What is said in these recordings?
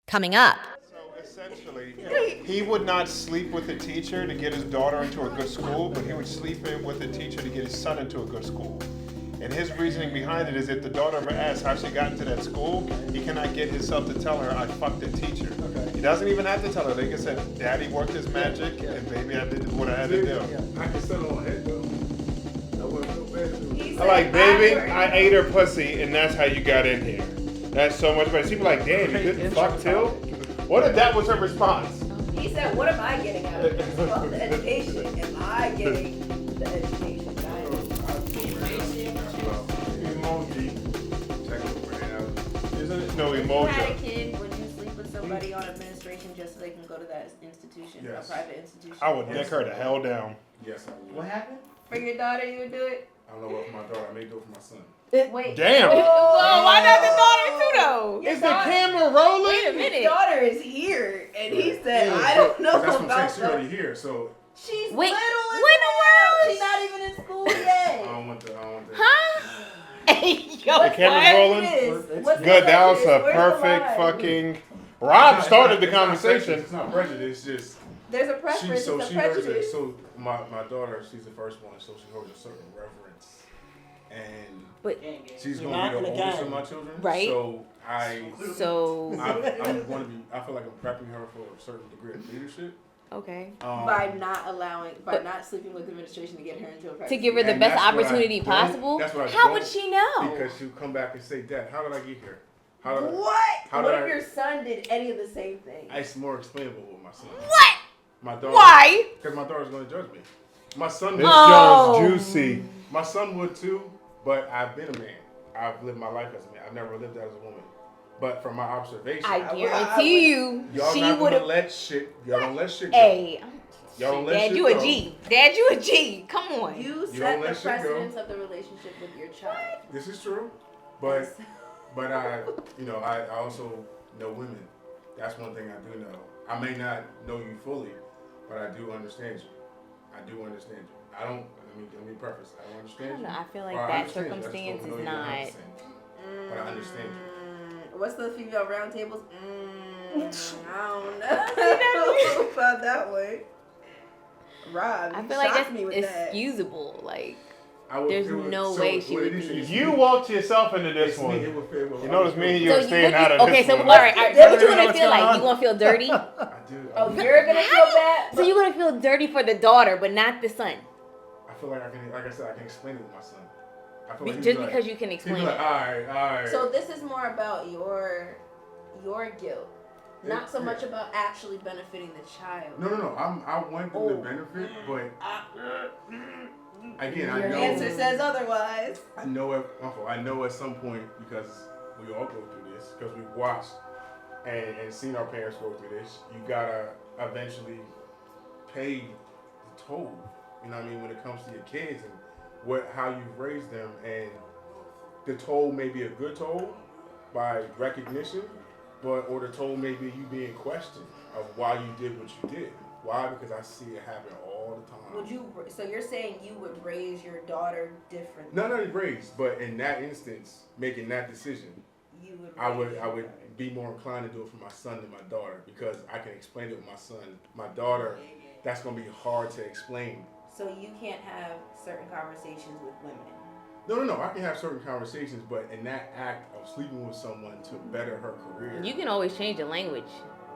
Coming up. So essentially, he would not sleep with the teacher to get his daughter into a good school, but he would sleep in with the teacher to get his son into a good school. And his reasoning behind it is if the daughter ever asks how she got into that school, he cannot get himself to tell her, I fucked the teacher. He doesn't even have to tell her. They can say, Daddy worked his magic, and baby, I did what I had to do. I can settle on it though. I wouldn't feel bad. I'm like, baby, I ate her pussy, and that's how you got in here. That's so much better. She'd be like, damn, you didn't fuck too? What if that was her response? He said, what am I getting out of this? Well, the education. Am I getting the education? Emoji. Check it out. Isn't it? No, If you had a emoji. kid, would you sleep with somebody on administration just so they can go to that institution, Yes. a private institution? I would neck her the hell down. Yes, I would. What happened? For your daughter, you would do it? I don't know what for my daughter. I may do it for my son. Wait. Damn. Whoa, why not the daughter too though? Is the camera rolling? Wait a His minute. daughter is here, and he said, I don't know That's what I'm about saying. She that. already here, so She's Wait, little as what in the hell. world? She's not even in school I yet. don't want that. Huh? Hey, yo, The camera's what? rolling? What's Good, the that was prejudice? a Where's the perfect lie? fucking... Rob started the It's not conversation. prejudice. It's not prejudice. It's just There's a preference, so it's a she holds prejudice. it. So my daughter, she's the first one, so she holds a certain reverence, and But she's You're going to not be the gonna oldest get of my children. Right. So so I'm going to be. I feel like I'm prepping her for a certain degree of leadership. okay. By not sleeping with administration to get her into a private To give her the And best that's what I opportunity don't- possible. that's what I How don't, would she know? Because she'll come back and say, Dad, how did I get here? How did What? How What did if I- your son did any of the same thing? It's more explainable with my son. What? My daughter. Why? Because my daughter's going to judge me. My son This would. Oh. Joe's juicy. My son would too, but I've been a man. I've lived my life as a man. I've never lived as a woman. But from my observation, I guarantee you, y'all she not would gonna have. let shit. Y'all don't let shit go. Hey, Y'all don't let Dad, shit you a go. G. Dad, you a G. Come on. You You set don't the let shit go. precedence of the relationship with your child. This is true, but I also know women. That's one thing I do know. I may not know you fully, but I do understand you. I do understand you. I don't. Let me preface. I don't I understand don't know. you. I feel or like I that understand you. I just circumstance don't know is you not. 100%. But I understand What's the female roundtables? I don't know about that way. Rob, I you feel like shocked that's me with that. excusable. Like, There's There's no way she would be. You walked yourself into this one. You notice me and you are staying out of okay, this so one. all right. What What you you gonna know feel what's like? going You gonna feel dirty? I do. Oh, you're gonna feel bad. So you're gonna feel dirty for the daughter, but not the son, I feel like I can, like I said, I can explain it to my son. I feel like just because you can he'd be explain like, it. all right. So this is more about your guilt, not so much about actually benefiting the child. No. I want them to Oh. benefit, but again, I Your know. answer says otherwise. I know at some point, because we all go through this, because we've watched and seen our parents go through this. You gotta eventually pay the toll. You know what I mean, when it comes to your kids and how you've raised them, and the toll may be a good toll by recognition, or the toll may be you being questioned of why you did what you did. Why? Because I see it happen all the time. Would you? So you're saying you would raise your daughter differently? Not only raised, but in that instance, making that decision, You would. I raise your would daughter. be more inclined to do it for my son than my daughter, because I can explain it with my son. My daughter, that's gonna be hard to explain. So you can't have certain conversations with women. No. I can have certain conversations, but in that act of sleeping with someone to better her career, You can always change the language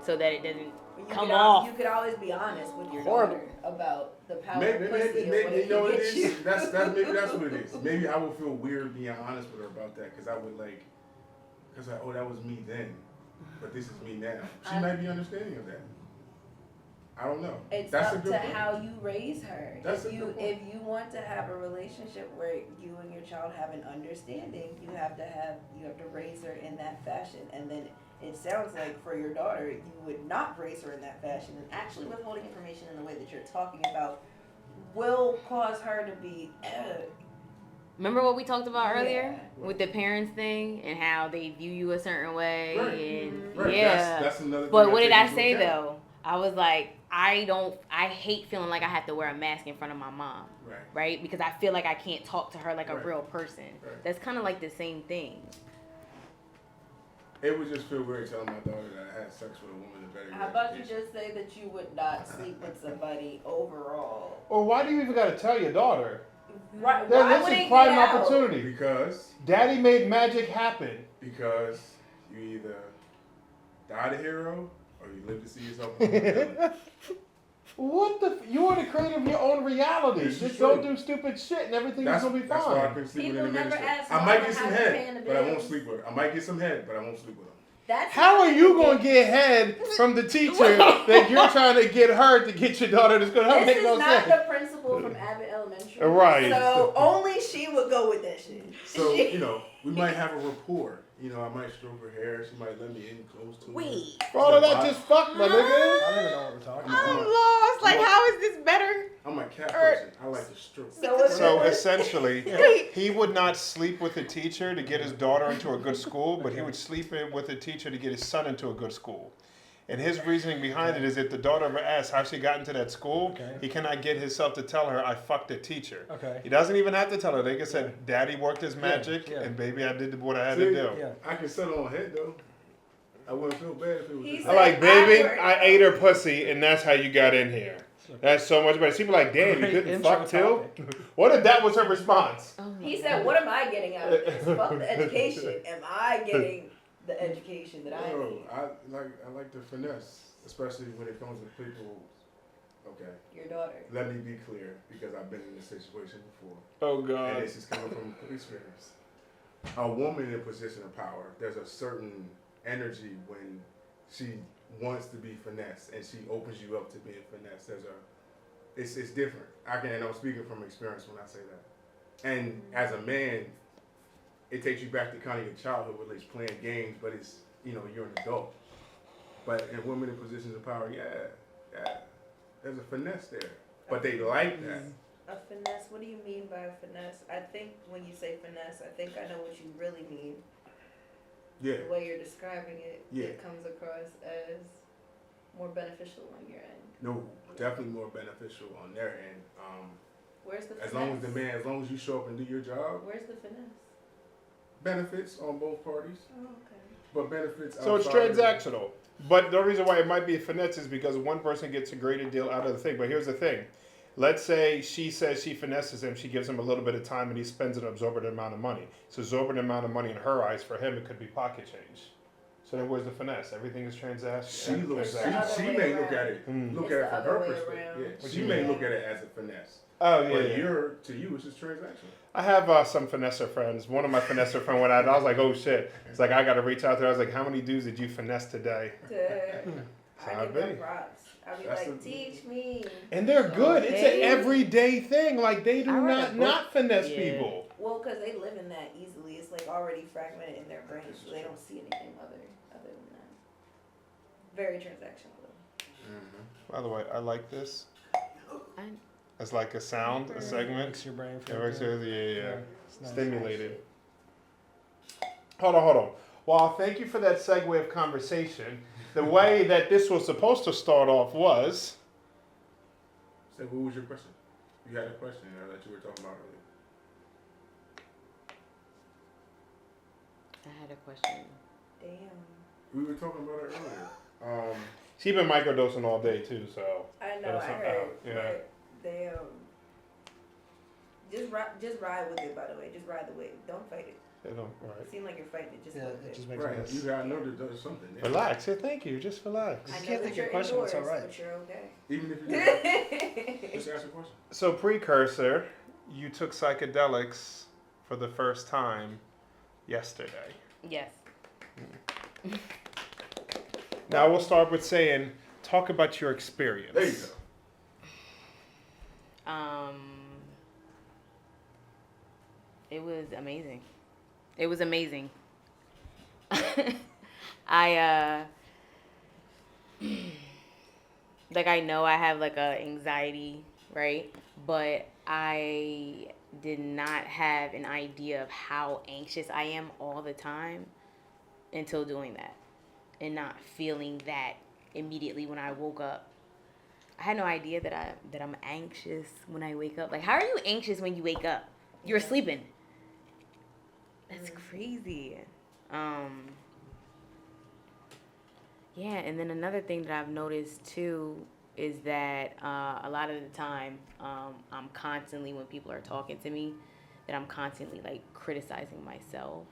so that it doesn't come You off. could always be honest with your Horrible. daughter about the power maybe, of pussy and what you know what it gets you. is. Maybe that's what it is. Maybe I would feel weird being honest with her about that, because I would oh, that was me then, but this is me now. She might be understanding of that. I don't know. It's That's a up good to point. how you raise her. That's a good point. If you want to have a relationship where you and your child have an understanding, you have to raise her in that fashion. And then it sounds like for your daughter, you would not raise her in that fashion, and actually withholding information in the way that you're talking about will cause her to be. Remember what we talked about earlier Yeah. with the parents thing and how they view you a certain way, Right. and Right. yeah. That's another thing. But what did I take say into account. though? I was like, I hate feeling like I have to wear a mask in front of my mom, right? Because I feel like I can't talk to her like a Right. real person. Right. That's kind of like the same thing. It would just feel weird telling my daughter that I had sex with a woman in better. How about you just say that you would not sleep with somebody overall? Or why do you even got to tell your daughter? Right? Then Why this would is it prime get out? opportunity. Because Daddy made magic happen. Because you either die the hero or you live to see yourself. What the? You are the creator of your own reality. This is Just true. don't do stupid shit and everything's gonna be That's why I fine. couldn't sleep People with an never administrator. ask I might mama get some how you paying head, the but I won't bills. sleep with her. I might get some head, but I won't sleep with her. That's How are you gonna get head from the teacher that you're trying to get her to get your daughter to school? That This make no is not sense. the principal from Abbott Elementary. Right. So only she would go with that shit. So, you know, we might have a rapport. You know, I might stroke her hair. She might let me in close to her. Wait. For all of that, just fuck my nigga. I don't even know what we're talking I'm about. lost. Like, how is this better? I'm a cat person. I like to stroke. So essentially, he would not sleep with a teacher to get his daughter into a good school, but he would sleep in with a teacher to get his son into a good school. And his reasoning behind it is if the daughter ever asks how she got into that school, he cannot get himself to tell her, I fucked a teacher. Okay. He doesn't even have to tell her. They can say, Daddy worked his magic, yeah. and baby, I did what I had to do. Yeah. I can settle on head, though. I wouldn't feel bad if it was just I like, baby, I ate her pussy, and that's how you got in here. That's so much better. People like, damn, you Great couldn't intro fuck too? topic. What if that was her response? Oh my He said, God. "What am I getting out of this? Fuck the education. Am I getting the education that I No, need?" I like the finesse, especially when it comes to people. Okay, Your daughter. let me be clear because I've been in this situation before, Oh, and God. this is coming from experience. A woman in a position of power, there's a certain energy when she wants to be finesse and she opens you up to being finesse. It's different. And I'm speaking from experience when I say that. And as a man, it takes you back to kind of your childhood where it's playing games, but it's, you know, you're an adult. But in women in positions of power, yeah, there's a finesse there. But they like that. A finesse? What do you mean by a finesse? I think when you say finesse, I think I know what you really mean. Yeah. The way you're describing it, Yeah. it comes across as more beneficial on your end. No, definitely more beneficial on their end. Where's the As finesse? long as you show up and do your job, Where's the finesse? benefits on both parties. Oh, okay. But benefits. So it's outside of it. transactional. But the reason why it might be a finesse is because one person gets a greater deal out of the thing. But here's the thing. Let's say she says she finesses him, she gives him a little bit of time, and he spends an absorbent amount of money. So absorbent amount of money in her eyes, for him, it could be pocket change. So then where's the finesse? Everything is She transactional. looks. Transactional. She may look at it. Mm. Look It's at the it from other her way perspective. around. Yeah. What She you may mean? look at it as a finesse. Oh, yeah, But yeah. to you, it's just transactional. I have some finesser friends. One of my finesser friends went out, I was like, oh shit. It's like, I got to reach out to her. I was like, how many dudes did you finesse today? I How give them big? props. I'll be That's like, teach me. And they're good. It's an Okay. everyday thing. Like, they do I read a not book. finesse Yeah. people. Well, because they live in that easily. It's like already fragmented in their brain, so they don't see anything other than that. Very transactional though. By the way, I like this. I- It's like a sound, a segment. Makes your brain It feel works good. with, yeah. It's nice. Stimulated. Hold on. Well, thank you for that segue of conversation. The way that this was supposed to start off was... So, what was your question? You had a question that you were talking about earlier. I had a question. Damn. We were talking about it earlier. She's been microdosing all day, too, so... I know. That's I not heard. out, yeah. But they just ride with it. By the way, just ride the wave. Don't fight it. They don't, right. It seems like you're fighting it. Just Yeah, go it with just it. makes Right. sense. You gotta know that there's something there. Relax. Yeah, thank you. Just relax. I You know can't that think your you're question, it's indoors, all right. but you're okay. Even if you just ask a question. So, precursor, you took psychedelics for the first time yesterday. Yes. Now, we'll start with saying, talk about your experience. There you go. It was amazing. It was amazing. I I know I have like a anxiety, right? But I did not have an idea of how anxious I am all the time until doing that and not feeling that immediately when I woke up. I had no idea that I'm anxious when I wake up. Like, how are you anxious when you wake up? You're sleeping. That's crazy. Yeah, and then another thing that I've noticed too is that a lot of the time I'm constantly, when people are talking to me, that I'm constantly like criticizing myself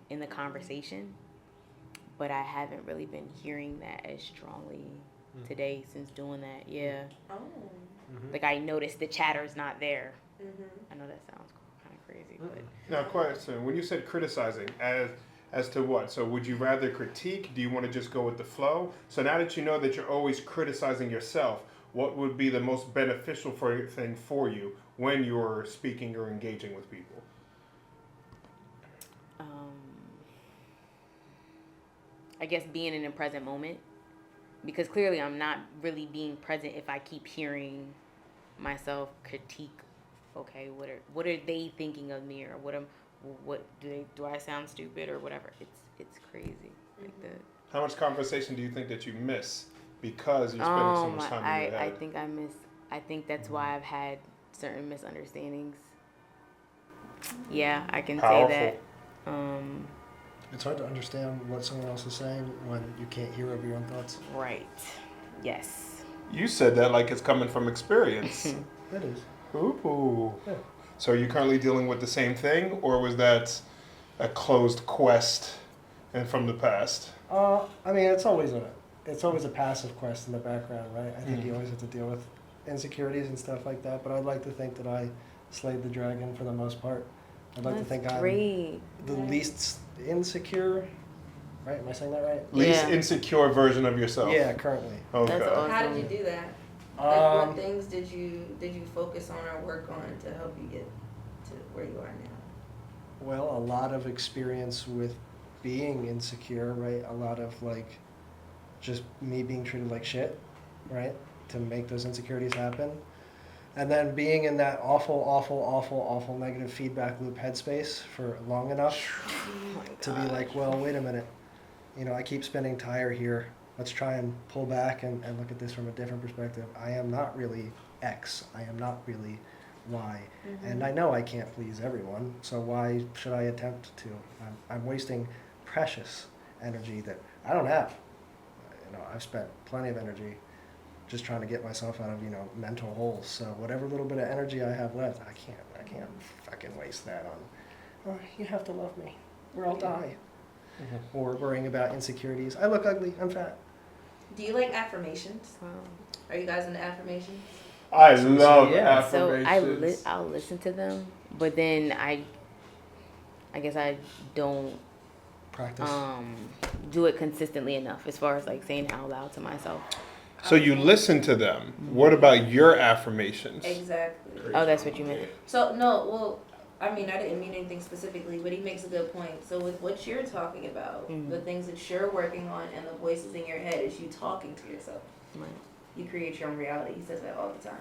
in the conversation. But I haven't really been hearing that as strongly today since doing that. Yeah. Oh. Like I noticed the chatter's not there. Mm-hmm. I know that sounds kind of crazy, but Now, question: when you said criticizing, as to what? So, would you rather critique? Do you want to just go with the flow? So now that you know that you're always criticizing yourself, what would be the most beneficial thing for you when you're speaking or engaging with people? I guess being in the present moment, because clearly I'm not really being present if I keep hearing myself critique. Okay, what are they thinking of me, or what do I sound stupid or whatever? It's crazy. Like the How much conversation do you think that you miss because you're spending so much time in your I head? think I think that's why I've had certain misunderstandings. Yeah, I can Powerful. say that. It's hard to understand what someone else is saying when you can't hear over your own thoughts. Right. Yes. You said that like it's coming from experience. It is. Ooh. Yeah. So are you currently dealing with the same thing, or was that a closed quest and from the past? I mean, it's always a passive quest in the background, right? I think you always have to deal with insecurities and stuff like that. But I'd like to think that I slayed the dragon for the most part. I'd like to think great. I'm the least insecure. Right? Am I saying that right? Least Yeah. insecure version of yourself. Yeah, currently. Okay. That's awesome. How did you do that? Like, what things did you focus on or work on to help you get to where you are now? Well, a lot of experience with being insecure, right? A lot of like just me being treated like shit, right? To make those insecurities happen. And then being in that awful negative feedback loop headspace for long enough to be like, well, wait a minute. You know, I keep spinning tire here. Let's try and pull back and look at this from a different perspective. I am not really X. I am not really Y. And I know I can't please everyone, so why should I attempt to? I'm wasting precious energy that I don't have. You know, I've spent plenty of energy just trying to get myself out of, you know, mental holes. So whatever little bit of energy I have left, I can't fucking waste that on, oh, you have to love me or I'll die. Or worrying about insecurities. I look ugly, I'm fat. Do you like affirmations? Wow. Are you guys into affirmations? I love yeah. So affirmations. I'll listen to them, but then I guess I don't Practice. do it consistently enough as far as like saying out loud to myself. So you listen to them. What about your affirmations? Exactly. Oh, that's what you meant. So no, well, I mean, I didn't mean anything specifically, but he makes a good point. So with what you're talking about, the things that you're working on, and the voices in your head is you talking to yourself. Right. You create your own reality. He says that all the time.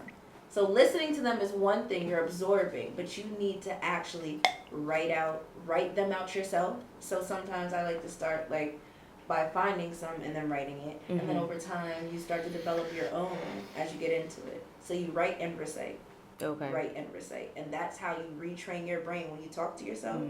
So listening to them is one thing you're absorbing, but you need to actually write them out yourself. So sometimes I like to start like by finding some and then writing it, and then over time you start to develop your own as you get into it. So you write and recite. Okay. Write and recite, and that's how you retrain your brain when you talk to yourself.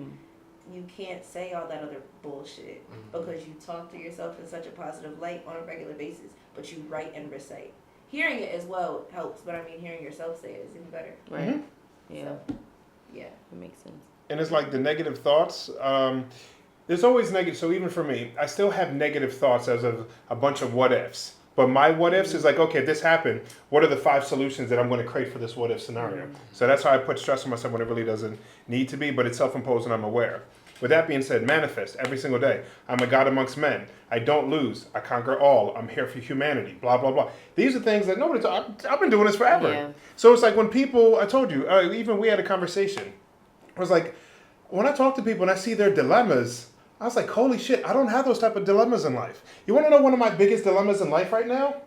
You can't say all that other bullshit because you talk to yourself in such a positive light on a regular basis, but you write and recite. Hearing it as well helps, but I mean hearing yourself say it is even better. Right. Yeah. So, yeah. That makes sense. And it's like the negative thoughts. There's always negative. So even for me, I still have negative thoughts as of a bunch of what ifs. But my what ifs is like, okay, if this happened, what are the 5 solutions that I'm going to create for this what if scenario? So that's how I put stress on myself when it really doesn't need to be, but it's self-imposed and I'm aware. With that being said, manifest every single day. I'm a God amongst men. I don't lose. I conquer all. I'm here for humanity. Blah, blah, blah. These are things that nobody I've been doing this forever. Yeah. So it's like when people, I told you, even we had a conversation. I was like, when I talk to people and I see their dilemmas, I was like, holy shit, I don't have those type of dilemmas in life. You want to know one of my biggest dilemmas in life right now?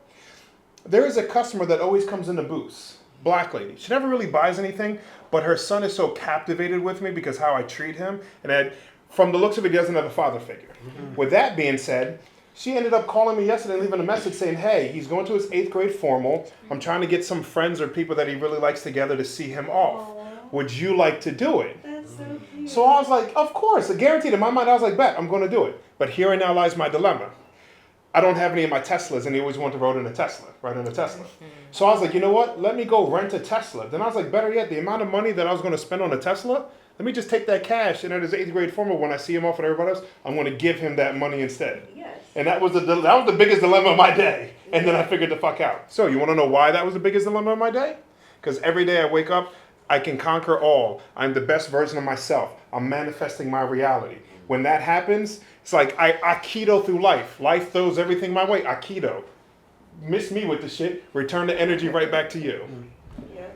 There is a customer that always comes in the booths. Black lady. She never really buys anything, but her son is so captivated with me because how I treat him. And that, from the looks of it, he doesn't have a father figure. With that being said, she ended up calling me yesterday and leaving a message saying, hey, he's going to his 8th grade formal. I'm trying to get some friends or people that he really likes together to see him off. Would you like to do it? That's so cute. So I was like, of course, guaranteed. In my mind, I was like, bet, I'm going to do it. But here and now lies my dilemma. I don't have any of my Teslas, and he always wanted to ride in a Tesla. So I was like, you know what? Let me go rent a Tesla. Then I was like, better yet, the amount of money that I was going to spend on a Tesla, let me just take that cash, and at his 8th grade formula, when I see him off with everybody else, I'm going to give him that money instead. Yes. And that was the biggest dilemma of my day. And then I figured the fuck out. So you want to know why that was the biggest dilemma of my day? Because every day I wake up, I can conquer all. I'm the best version of myself. I'm manifesting my reality. When that happens, it's like I Aikido through life. Life throws everything my way. Aikido. Miss me with the shit, return the energy right back to you. Yeah.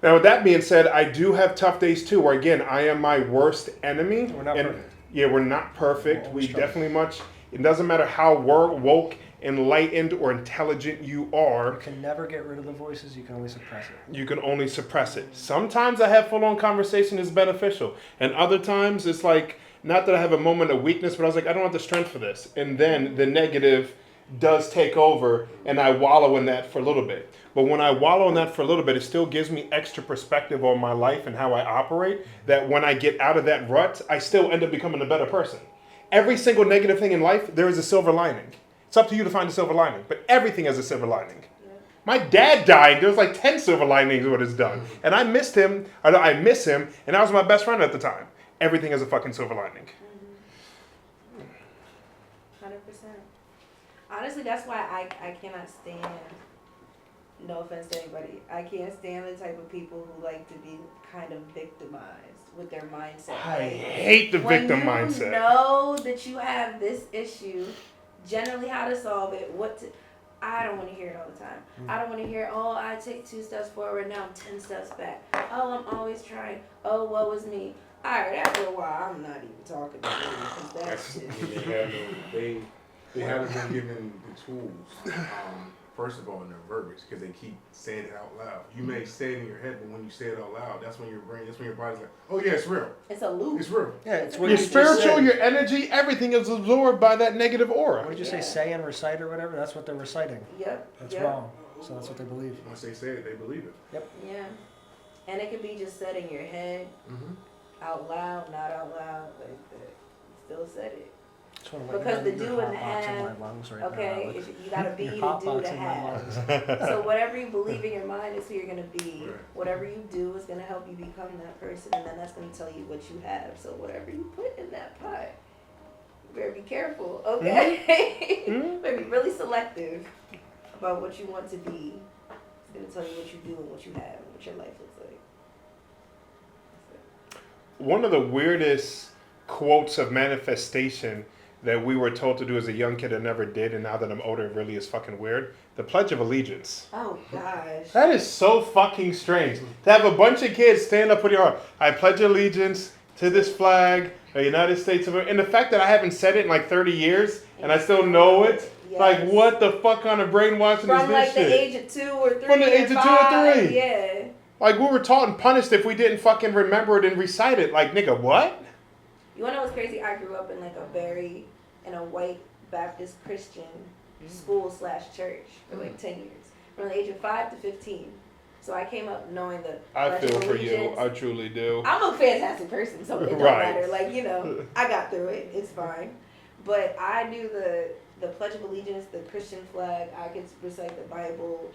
Now, with that being said, I do have tough days too, where again, I am my worst enemy. We're not perfect. Yeah, we're not perfect. We trying. definitely it doesn't matter how woke, enlightened, or intelligent you are. You can never get rid of the voices. You can only suppress it. You can only suppress it. Sometimes I have full-on conversation is beneficial. And other times it's like, not that I have a moment of weakness, but I was like, I don't have the strength for this. And then the negative does take over, and I wallow in that for a little bit. But when I wallow in that for a little bit, it still gives me extra perspective on my life and how I operate, that when I get out of that rut, I still end up becoming a better person. Every single negative thing in life, there is a silver lining. It's up to you to find a silver lining, but everything has a silver lining. My dad died. There was like 10 silver linings what it's done. And I missed him. I miss him, and I was my best friend at the time. Everything has a fucking silver lining. 100%. Honestly, that's why I cannot stand, no offense to anybody, I can't stand the type of people who like to be kind of victimized with their mindset. I hate the victim mindset. When you know that you have this issue, generally how to solve it, I don't want to hear it all the time. I don't want to hear, oh, I take 2 steps forward, now I'm 10 steps back. Oh, I'm always trying. Oh, what was me? All right, after a while, I'm not even talking to you because that's it. They haven't been given the tools. First of all, in their verbiage, because they keep saying it out loud. You may say it in your head, but when you say it out loud, that's when your body's like, oh yeah, it's real. It's a loop. It's real. Yeah, it's what Your you just spiritual, said. your energy, everything is absorbed by that negative aura. What did you say and recite or whatever? That's what they're reciting. Yep. That's yep. wrong. So that's what they believe. Once they say it, they believe it. Yep. Yeah. And it could be just said in your head, out loud, not out loud, like that. Still said it. Just wanna let Because you the know do you're and the hotboxing have, my lungs right okay, now. you gotta be You're the do to hotboxing my have. lungs. So whatever you believe in your mind is who you're gonna be. Right. Whatever you do is gonna help you become that person, and then that's gonna tell you what you have. So whatever you put in that pot, you better be careful, okay? You better be really selective about what you want to be. It's gonna tell you what you do and what you have and what your life looks like. One of the weirdest quotes of manifestation that we were told to do as a young kid and never did, and now that I'm older, it really is fucking weird. The Pledge of Allegiance. Oh gosh. That is so fucking strange. To have a bunch of kids stand up with your arm. I pledge allegiance to this flag, the United States of America. And the fact that I haven't said it in like 30 years and I still know it. Yes. Like, what the fuck kind of brainwashing From is this like shit? the age of 2 or 3 From the age of 2 or 5, 3. Yeah. Like, we were taught and punished if we didn't fucking remember it and recite it. Like, nigga, what? You wanna know what's crazy? I grew up in like in a white Baptist Christian school / church for like 10 years. From the age of 5 to 15. So I came up knowing that I Pledge feel of for you. Allegiance- I truly do. I'm a fantastic person, so it don't Right. matter. Like, you know, I got through it. It's fine. But I knew the Pledge of Allegiance, the Christian flag. I could recite the Bible,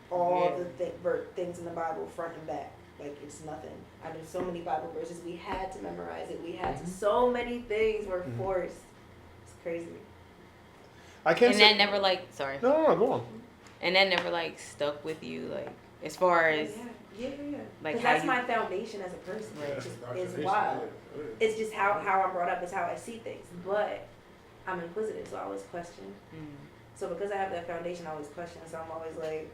all Yeah. the things in the Bible, front and back. Like, it's nothing. I knew so many Bible verses. We had to memorize it. We had to. So many things were forced. It's crazy. I can't And say. that never like, sorry. No, go on. And that never like stuck with you, like as far as Yeah. like Because how that's you. my foundation as a person. Yeah, It's just that's it's indoctrination, wild. yeah. It's just how I'm brought up. It's how I see things. But I'm inquisitive, so I always question. So because I have that foundation, I always question. So I'm always like,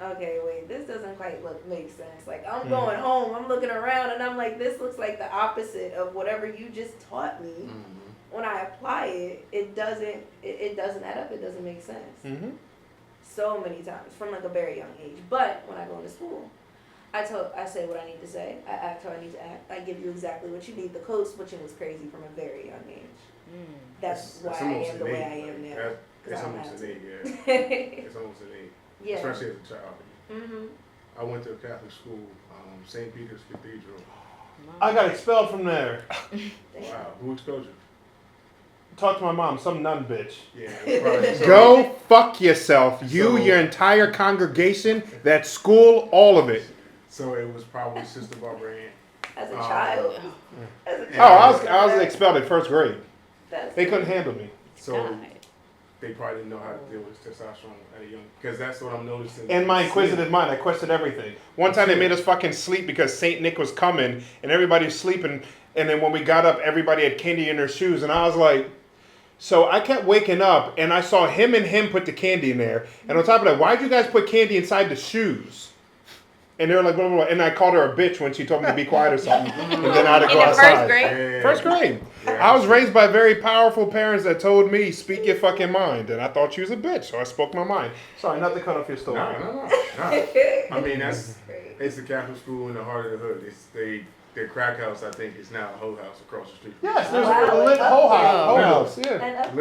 okay, wait, this doesn't quite make sense. Like, I'm going home, I'm looking around, and I'm like, this looks like the opposite of whatever you just taught me. When I apply it, it doesn't add up. It doesn't make sense. So many times from like a very young age. But when I go into school, I say what I need to say. I act how I need to act. I give you exactly what you need. The code switching was crazy from a very young age. That's why I almost am the way innate. I am now. It's 'Cause I don't almost have to. innate, yeah. It's almost innate. Yeah. Especially as a child. Mhm. I went to a Catholic school, St. Peter's Cathedral. I got expelled from there. Wow, who expelled you? talk to my mom, some nun bitch. Yeah, it was probably, Go fuck yourself. You, So- your entire congregation, that school, all of it. So it was probably Sister Barbara Ann. As a child. As a Oh, child. I was expelled in first grade. That's They couldn't handle me. So God. they probably didn't know how to deal with testosterone at a young, because that's what I'm noticing. In my inquisitive mind, I questioned everything. One time they made us fucking sleep because Saint Nick was coming, and everybody was sleeping. And then when we got up, everybody had candy in their shoes, and I was like, so I kept waking up, and I saw him put the candy in there. And on top of that, why'd you guys put candy inside the shoes? And they were like, blah, blah, blah. And I called her a bitch when she told me to be quiet or something. And then I had to In go the outside. first grade? Yeah. First grade. Yeah. I was raised by very powerful parents that told me, speak your fucking mind. And I thought she was a bitch, so I spoke my mind. Sorry, not to cut off your story. No. I mean, it's a Catholic school in the heart of the hood. Their crack house, I think, is now a whole house across the street. Yes, there's Wow, a lit an whole upgrade. house. Yeah. An upgrade.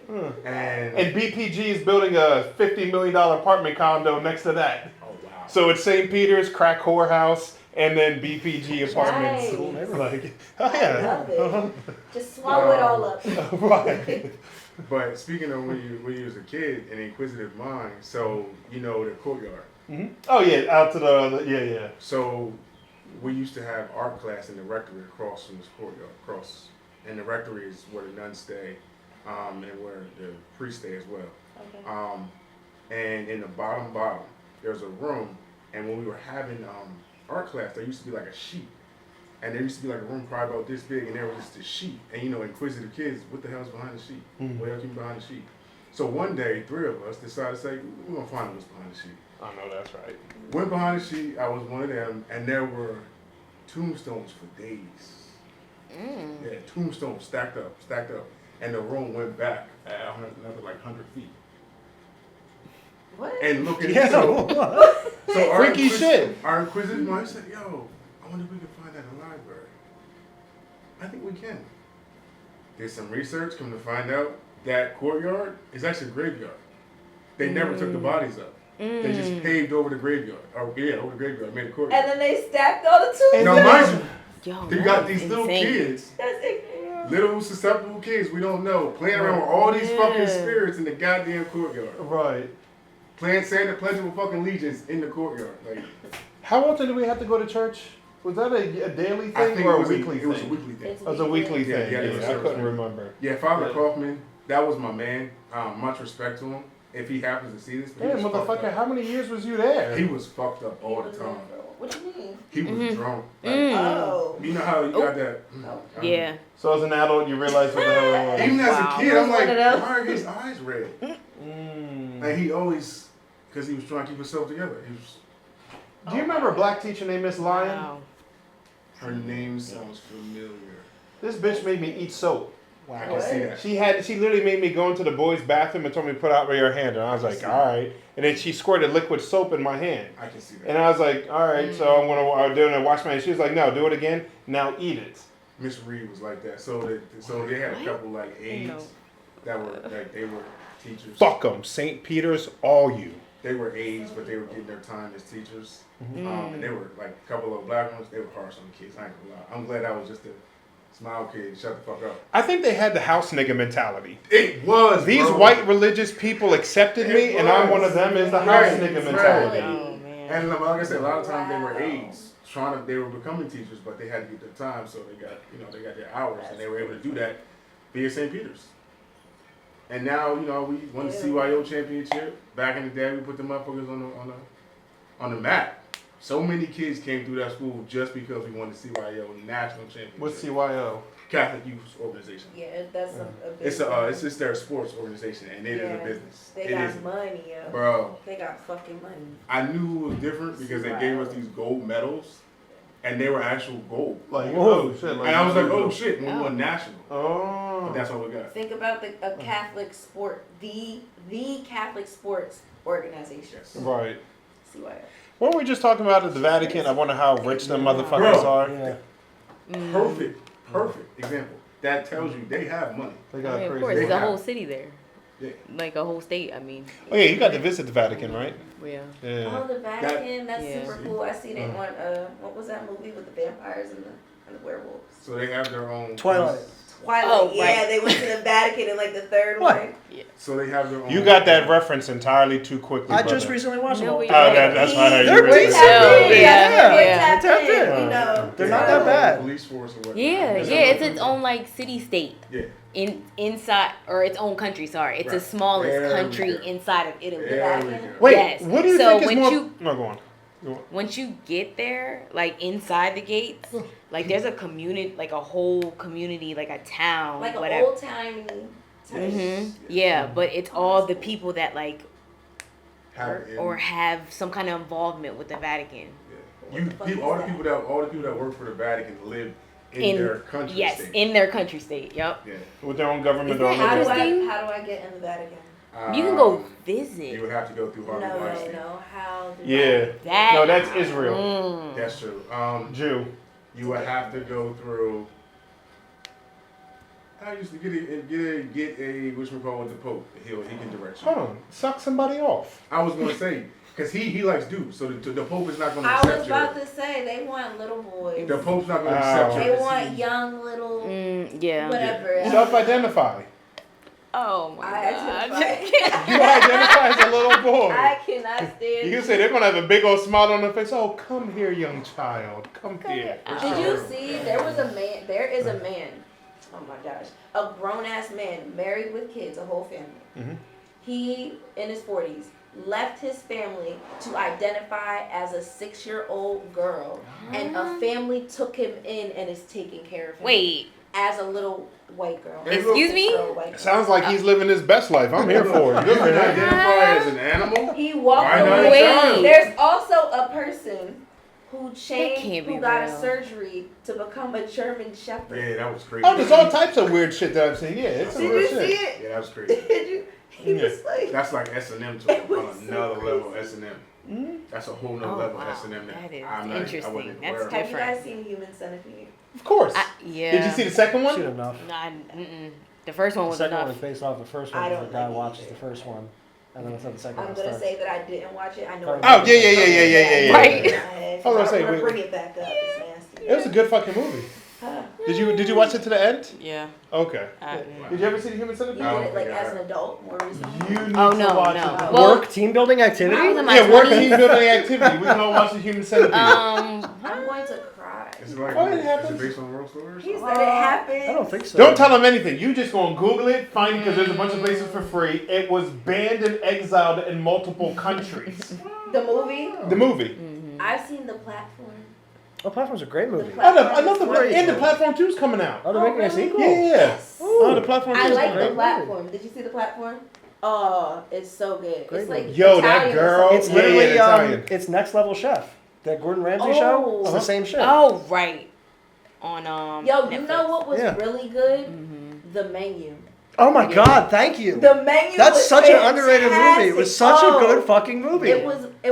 Literally. And And BPG is building a $50 million apartment condo next to that. oh wow. So it's St. Peter's, crack whorehouse, and then BPG apartments. Nice. Cool neighborhood. Like, oh I yeah. love it. Just swallow it all up. Right. But speaking of when you was a kid, an inquisitive mind, so you know the courtyard. Oh yeah, out to the yeah. So we used to have art class in the rectory across from this courtyard, across, and the rectory is where the nuns stay, and where the priests stay as well. Okay. And in the bottom, there's a room, and when we were having art class, there used to be like a sheet, and there used to be like a room probably about this big, and there was just a sheet, and you know, inquisitive kids, what the hell's behind the sheet? What else is behind the sheet? So one day, 3 of us decided to say, we're gonna find out what's behind the sheet. I know that's right. Went behind the sheet, I was one of them, and there were tombstones for days. Yeah, tombstones stacked up. And the room went back another like 100 feet. What? And looking, Yeah. so our Freaky shit. Our inquisitive mind said, yo, I wonder if we can find that in the library. I think we can. Did some research, come to find out that courtyard is actually a graveyard. They never took the bodies up. They just paved over the graveyard. Over the graveyard, made a courtyard. And then they stacked all the tombstones. Now, mind you, Yo, they that got is these little insane. kids, That's ignorant. little susceptible kids, we don't know, playing around with all these fucking spirits in the goddamn courtyard. Right. Playing Santa Pledge of fucking Allegiance in the courtyard. Like, How often do we have to go to church? Was that a daily I thing think or it a was weekly It was a thing? weekly thing. It's It was a weekly Yeah, thing. yeah, Yeah, it was I service couldn't week. remember. Yeah, Father Yeah. Kaufman, that was my man. Much respect to him. If he happens to see this, but Hey, he was fucked motherfucker, up. how many years was you there? He was fucked up all the time. What do you mean? He was drunk. Like, Oh. you know how you got that? Yeah. So as an adult, you realize what the hell it was. Even as Wow. a kid, I'm One like, of them. why are his eyes red? And he always, because he was trying to keep himself together. He was, Do you remember a black teacher named Miss Lyon? Wow. her name sounds familiar. This bitch made me eat soap. I can see that. She literally made me go into the boys' bathroom and told me to put out your hand, and I was like, all right. And then she squirted liquid soap in my hand, I can see that. and I was like, all right. So I'm gonna wash my hands. She was like, no, do it again. Now eat it. Miss Reed was like that. So they had a couple like aides No. that were like they were teachers. Fuck them, St. Peter's, all you. They were aides, but they were getting their time as teachers. And they were like a couple of black ones. They were harsh on the kids. I ain't gonna lie. I'm glad I was just a smile kid. Shut the fuck up. I think they had the house nigga mentality. It was. These bro. white religious people accepted me, It and I'm was. one of them. Is the house Right, nigga right. mentality. Oh man. And like I said, a lot of times they were Wow. aides. They were becoming teachers, but they had to get their time, so they got their hours, and they were able to do that via St. Peter's. And now, we won the CYO championship. Back in the day, we put the motherfuckers on the map. So many kids came through that school just because we won the CYO national championship. What's CYO? Catholic Youth Organization. Yeah, that's a big It's just their sports organization, and it is Yeah. a business. They It got is, money, yo. bro. They got fucking money. I knew it was different because they gave us these gold medals, and they were actual gold. Like, Whoa. shit. And I was like, oh shit, when we won national. Oh. But that's what we got. Think about a Catholic sport, the Catholic sports organization. Yes. Right. CYO. Weren't we just talking about at the Vatican? I wonder how rich them motherfuckers Bro. are. Yeah. Perfect example. That tells you they have money. They I got mean, of crazy. course, They there's a have- whole city there. Yeah. Like a whole state. I mean, Oh yeah, you got to visit the Vatican, right? yeah. Yeah. Oh, the Vatican, that's Yeah. super cool. I seen it on, what was that movie with the vampires and the werewolves? So they have their own. Twilight. Twilight. Oh, Yeah, right. they went to the Vatican in like the third What? one. So they have their own. You got that reference entirely too quickly. I just brother. recently watched them No, all. we That's why They're you really decent. Yeah, Yeah. We're yeah. tapped Tapped in, in. you know. They're not that bad. Police force or whatnot. Yeah, it's its own like city state. Yeah. Inside or its own country. Sorry, it's the Right. smallest There we country go. inside of Italy. There we go. Wait, Yes. what do you So think is when more? you- No, go on. Once you get there, like inside the gates, like there's a community, like a whole community, like a town, Like an whatever. old timey type. Yeah, but it's all the people that like Have it in- or have some kind of involvement with the Vatican. Yeah. All the people that work for the Vatican live in their country. Yes, state. in their country state. Yep. Yeah. With their own government Isn't or that living. interesting? How do I get in the Vatican? You can go You visit. would have to go through Harvey Weinstein. How do Yeah. That. No, that's Israel. That's true. Jew. You would have to go through. I used to get a whatchamacallit with the Pope. He can direct you. Hold on. Suck somebody off. I was gonna say because he likes dudes, so the Pope is not gonna I accept was about to say they want little boys. The Pope's not gonna accept They your want young little Yeah. whatever. Self-identify. Oh my I god. identify. You identify as a little boy. I cannot stand. You can say they're gonna have a big old smile on their face. Oh, come here, young child. Come here. Did you see? There was a man. There is a man. Oh my gosh, a grown ass man, married with kids, a whole family. Mhm. He in his 40s left his family to identify as a 6-year-old girl, and a family took him in and is taking care of him. Wait. As a little white girl. Excuse me? Little white girl. Sounds like he's living his best life. I'm here for it. You can identify as an animal. He walked Why not away. a child? There's also a person who can't changed, be who got a real. surgery to become a German Shepherd. Yeah, that was crazy. Oh, there's all types of weird shit that I've seen. Yeah, it's some Did real you shit. see it? Yeah, that was crazy. Did you? He Yeah. was like, That's like S&M to It was on so another level crazy. S&M. That's a whole nother Oh, level wow. S&M That is I interesting. wasn't That's aware of. have you different. guys seen Human Centipede? Of course. Yeah. Did you see the second Seen one? enough. The first one The was second enough. one is based off the first one. I because don't the guy like it watches either. the first one, and then it's not the second I'm one gonna starts. say that I didn't watch it. I know. Oh, yeah. Right. I was gonna say, I'm gonna we- bring it back up. It's nasty. It was a good fucking movie. Huh. Did you watch it to the end? Yeah. Okay. Did you ever see the Human You Centipede? I did don't it like think I as have. an adult more recently. You need Oh, to no, watch no. it. Well- Work team building When I activity. was in my Yeah, work 20s, team building activity. We can all watch the Human Centipede. I'm going to cry. Is it like, What is it happens? based on real stories? He said it happened. I don't think so. Don't tell him anything. You just gonna Google it, find it because there's a bunch of places for free. It was banned and exiled in multiple countries. The movie. The movie. I've seen The Platform. Oh, Platform's a great movie. Plat- And the Platform 2's coming out. Oh, they're making a sequel. Yeah. Ooh. Oh, the Platform 2 I is like great. The Platform. Did you see The Platform? Oh, it's so good. Great It's like movie. Yo, that Italian or girl- something. It's Yeah, literally Italian. it's Next Level Chef. That Gordon Ramsay Oh. show. It's Uh-huh. the same shit. Oh, right. On Yo, Netflix. you know what was Yeah. really good? The Menu. Oh my God! Thank you. The Menu. That's was such an underrated movie. It was such fantastic. a good fucking movie. It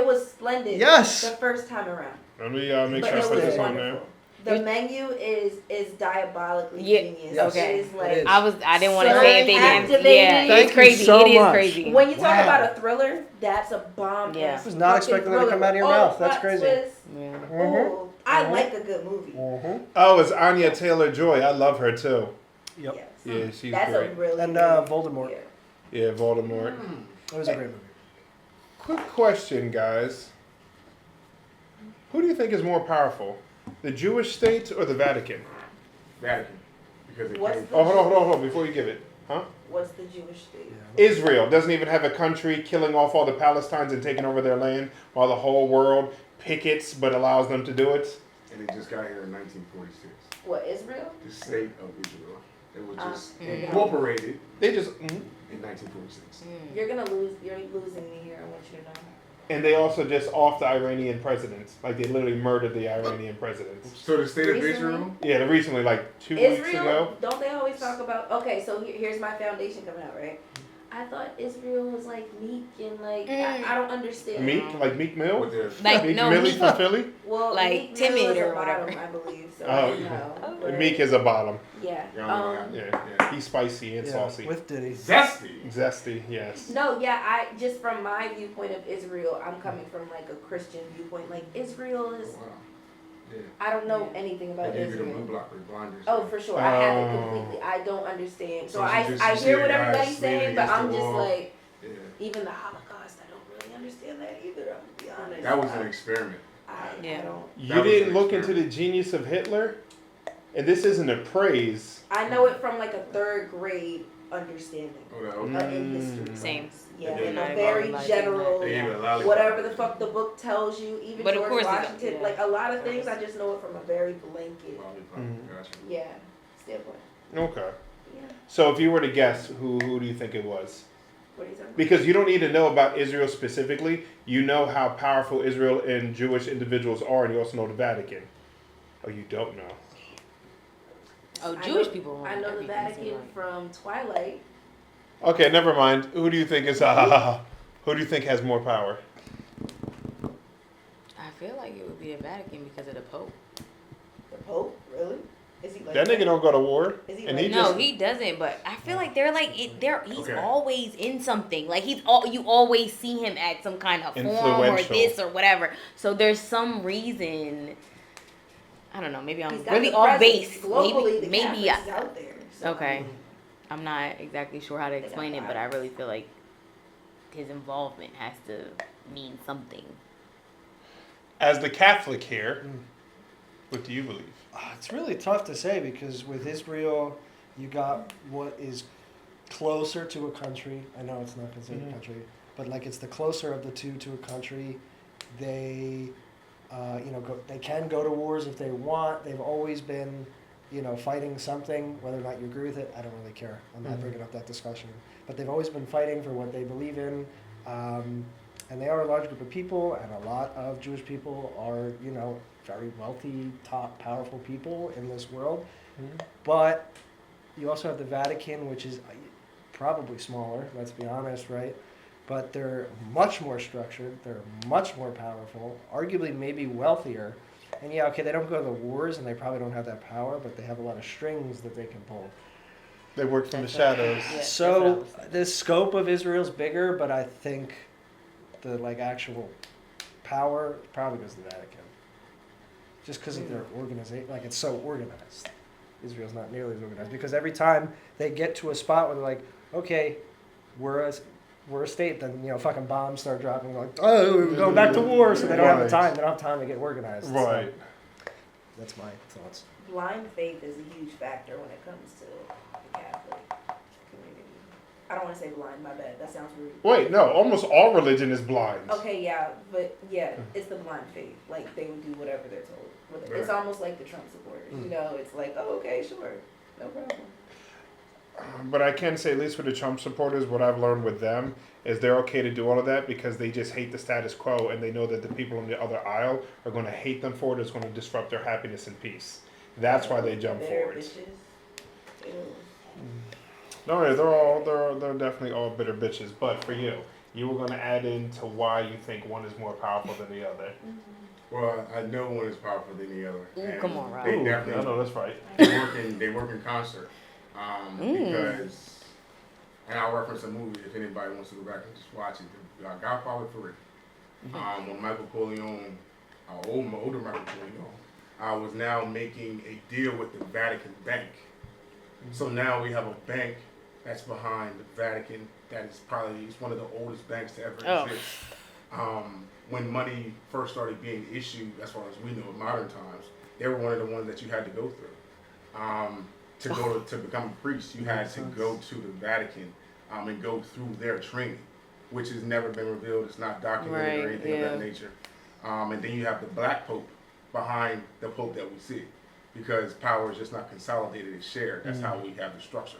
was splendid. Yes. The first time around. Let me make But sure I it put was this on there. wonderful. The Menu is diabolically Yeah. genius. Yes. It is like It is. I didn't want to So say if they didn't. captivating. Yeah, Thank it's you crazy. so It is much. crazy. when you talk Wow. about a thriller, that's a bomb. Yeah. ass Was not fucking expecting that to thriller. come out of your Oh, mouth. That's plot crazy. twist. Yeah. Ooh, I like a good movie. Oh, it's Anya Taylor-Joy. I love her too. Yep. Yes. Yeah, she's That's great. a really And good Voldemort. yeah. Yeah, Voldemort. It was a great movie. Quick question, guys. Who do you think is more powerful, the Jewish state or the Vatican? Vatican. Because it What's came the- Oh, hold on, before you give it. Huh? What's the Jewish state? Israel doesn't even have a country, killing off all the Palestinians and taking over their land, while the whole world pickets but allows them to do it. and it just got here in 1946. What, Israel? The state of Israel. It was just Mm. incorporated They just, in 1946. You're losing me here. I want you to know. and they also just off the Iranian president. Like they literally murdered the Iranian president. So the state of Recently? Israel, Yeah, recently, like 2 weeks ago. Israel, don't they always talk about? Okay, so here's my foundation coming out, right? I thought Israel was like meek and like I don't understand. Meek, like Meek Mill. with their Like, Meek no, Millie Meek- from Philly. Well, Like Meek timid Mill is or a bottom, whatever. I believe. So Oh, you know, but- Meek is a bottom. Yeah. Y'all know Yeah, he's spicy and saucy. With Diddy. zesty. Zesty, yes. No, yeah, I just from my viewpoint of Israel, I'm coming from like a Christian viewpoint. Like Israel is Wow. Yeah. I don't know anything about They gave you the blue Israel. block with blinders. Oh, for sure. I have it completely. I don't understand. So I you see hear a what guy everybody's leaning saying, but against the I'm just wall. like, Yeah. even the Holocaust, I don't really understand that either. I'm gonna be honest. That was an experiment. Yeah. I don't. You That was didn't an look into experiment. the genius of Hitler? And this isn't a praise. I know it from like a third grade understanding Oh, that in history. Same. Yeah, They in gave a you very like general, They gave you a lollipop. whatever the fuck the book tells you. Even But of George course it- Washington, yeah. like a lot of things, I just know it from a very blanket, Lollipop. Mhm. Gotcha. yeah, standpoint. Okay. Yeah. So if you were to guess, who do you think it was? What are you talking Because you don't need to know about Israel specifically. You know how powerful Israel and Jewish individuals are, and you also know the Vatican. Oh, you don't know. Oh, I Jewish know- people. run I know the everything, Vatican seem like. from Twilight. Okay, never mind. Who do you think is who do you think has more power? I feel like it would be the Vatican because of the Pope. The Pope, really? Is he like That nigga don't go to war, Is he and like- he No, just he doesn't. But I feel like they're like he's Okay. always in something. Like you always see him at some kind of forum or Influential. this or whatever. So there's some reason. I don't know. Maybe I'm He's got really the off presence. base. Globally, the Maybe Catholics is out there. So, Okay. I mean, I'm not exactly sure how to got explain it, but I vibes. really feel like his involvement has to mean something. as the Catholic here. What do you believe? It's really tough to say because with Israel, you got what is closer to a country. I know it's not considered a country, but like it's the closer of the two to a country. They, they can go to wars if they want. They've always been, fighting something. Whether or not you agree with it, I don't really care. I'm not bringing up that discussion. But they've always been fighting for what they believe in. And they are a large group of people, and a lot of Jewish people are, very wealthy, top, powerful people in this world. But you also have the Vatican, which is probably smaller, let's be honest, right? But they're much more structured, they're much more powerful, arguably maybe wealthier. And yeah, okay, they don't go to the wars, and they probably don't have that power, but they have a lot of strings that they can pull. They work from the That's shadows. Yeah, So that's what the scope of Israel's bigger, but I think the actual power probably goes to the Vatican. Just because of their organization, it's so organized. Israel's not nearly as organized because every time they get to a spot where they're like, okay, we're a state, then fucking bombs start dropping. Like, oh, we're going back to war, so they don't have the time. They don't have time to get organized. Right. So that's my thoughts. blind faith is a huge factor when it comes to the Catholic community. I don't want to say blind, my bad. That sounds rude. Wait, no. Almost all religion is blind. Okay, yeah, but yeah, it's the blind faith. Like they would do whatever they're told. It's Right. almost like the Trump supporters. It's like, oh, okay, sure, no problem. But I can say, at least with the Trump supporters, what I've learned with them is they're okay to do all of that because they just hate the status quo and they know that the people on the other aisle are going to hate them for it. It's going to disrupt their happiness and peace. That's why they jump They're forward. bitches. Ew. No, they're definitely all bitter bitches. But for you, you were going to add into why you think one is more powerful than the other. Well, I know one is powerful than the other. Ooh, and come on, Rob. They Ooh, I definitely know that's right. they work in concert. Because, and I'll reference a movie if anybody wants to go back and just watch it. Godfather 3. When Michael Corleone, older Michael Corleone, was now making a deal with the Vatican Bank. So now we have a bank that's behind the Vatican that is probably one of the oldest banks to ever exist. When money first started being issued, as far as we know in modern times, they were one of the ones that you had to go through. To become a priest, you had to go to the Vatican and go through their training, which has never been revealed. It's not documented or Right, anything of yeah. that nature. And then you have the Black Pope behind the Pope that we see, because power is just not consolidated; it's shared. That's how we have the structure.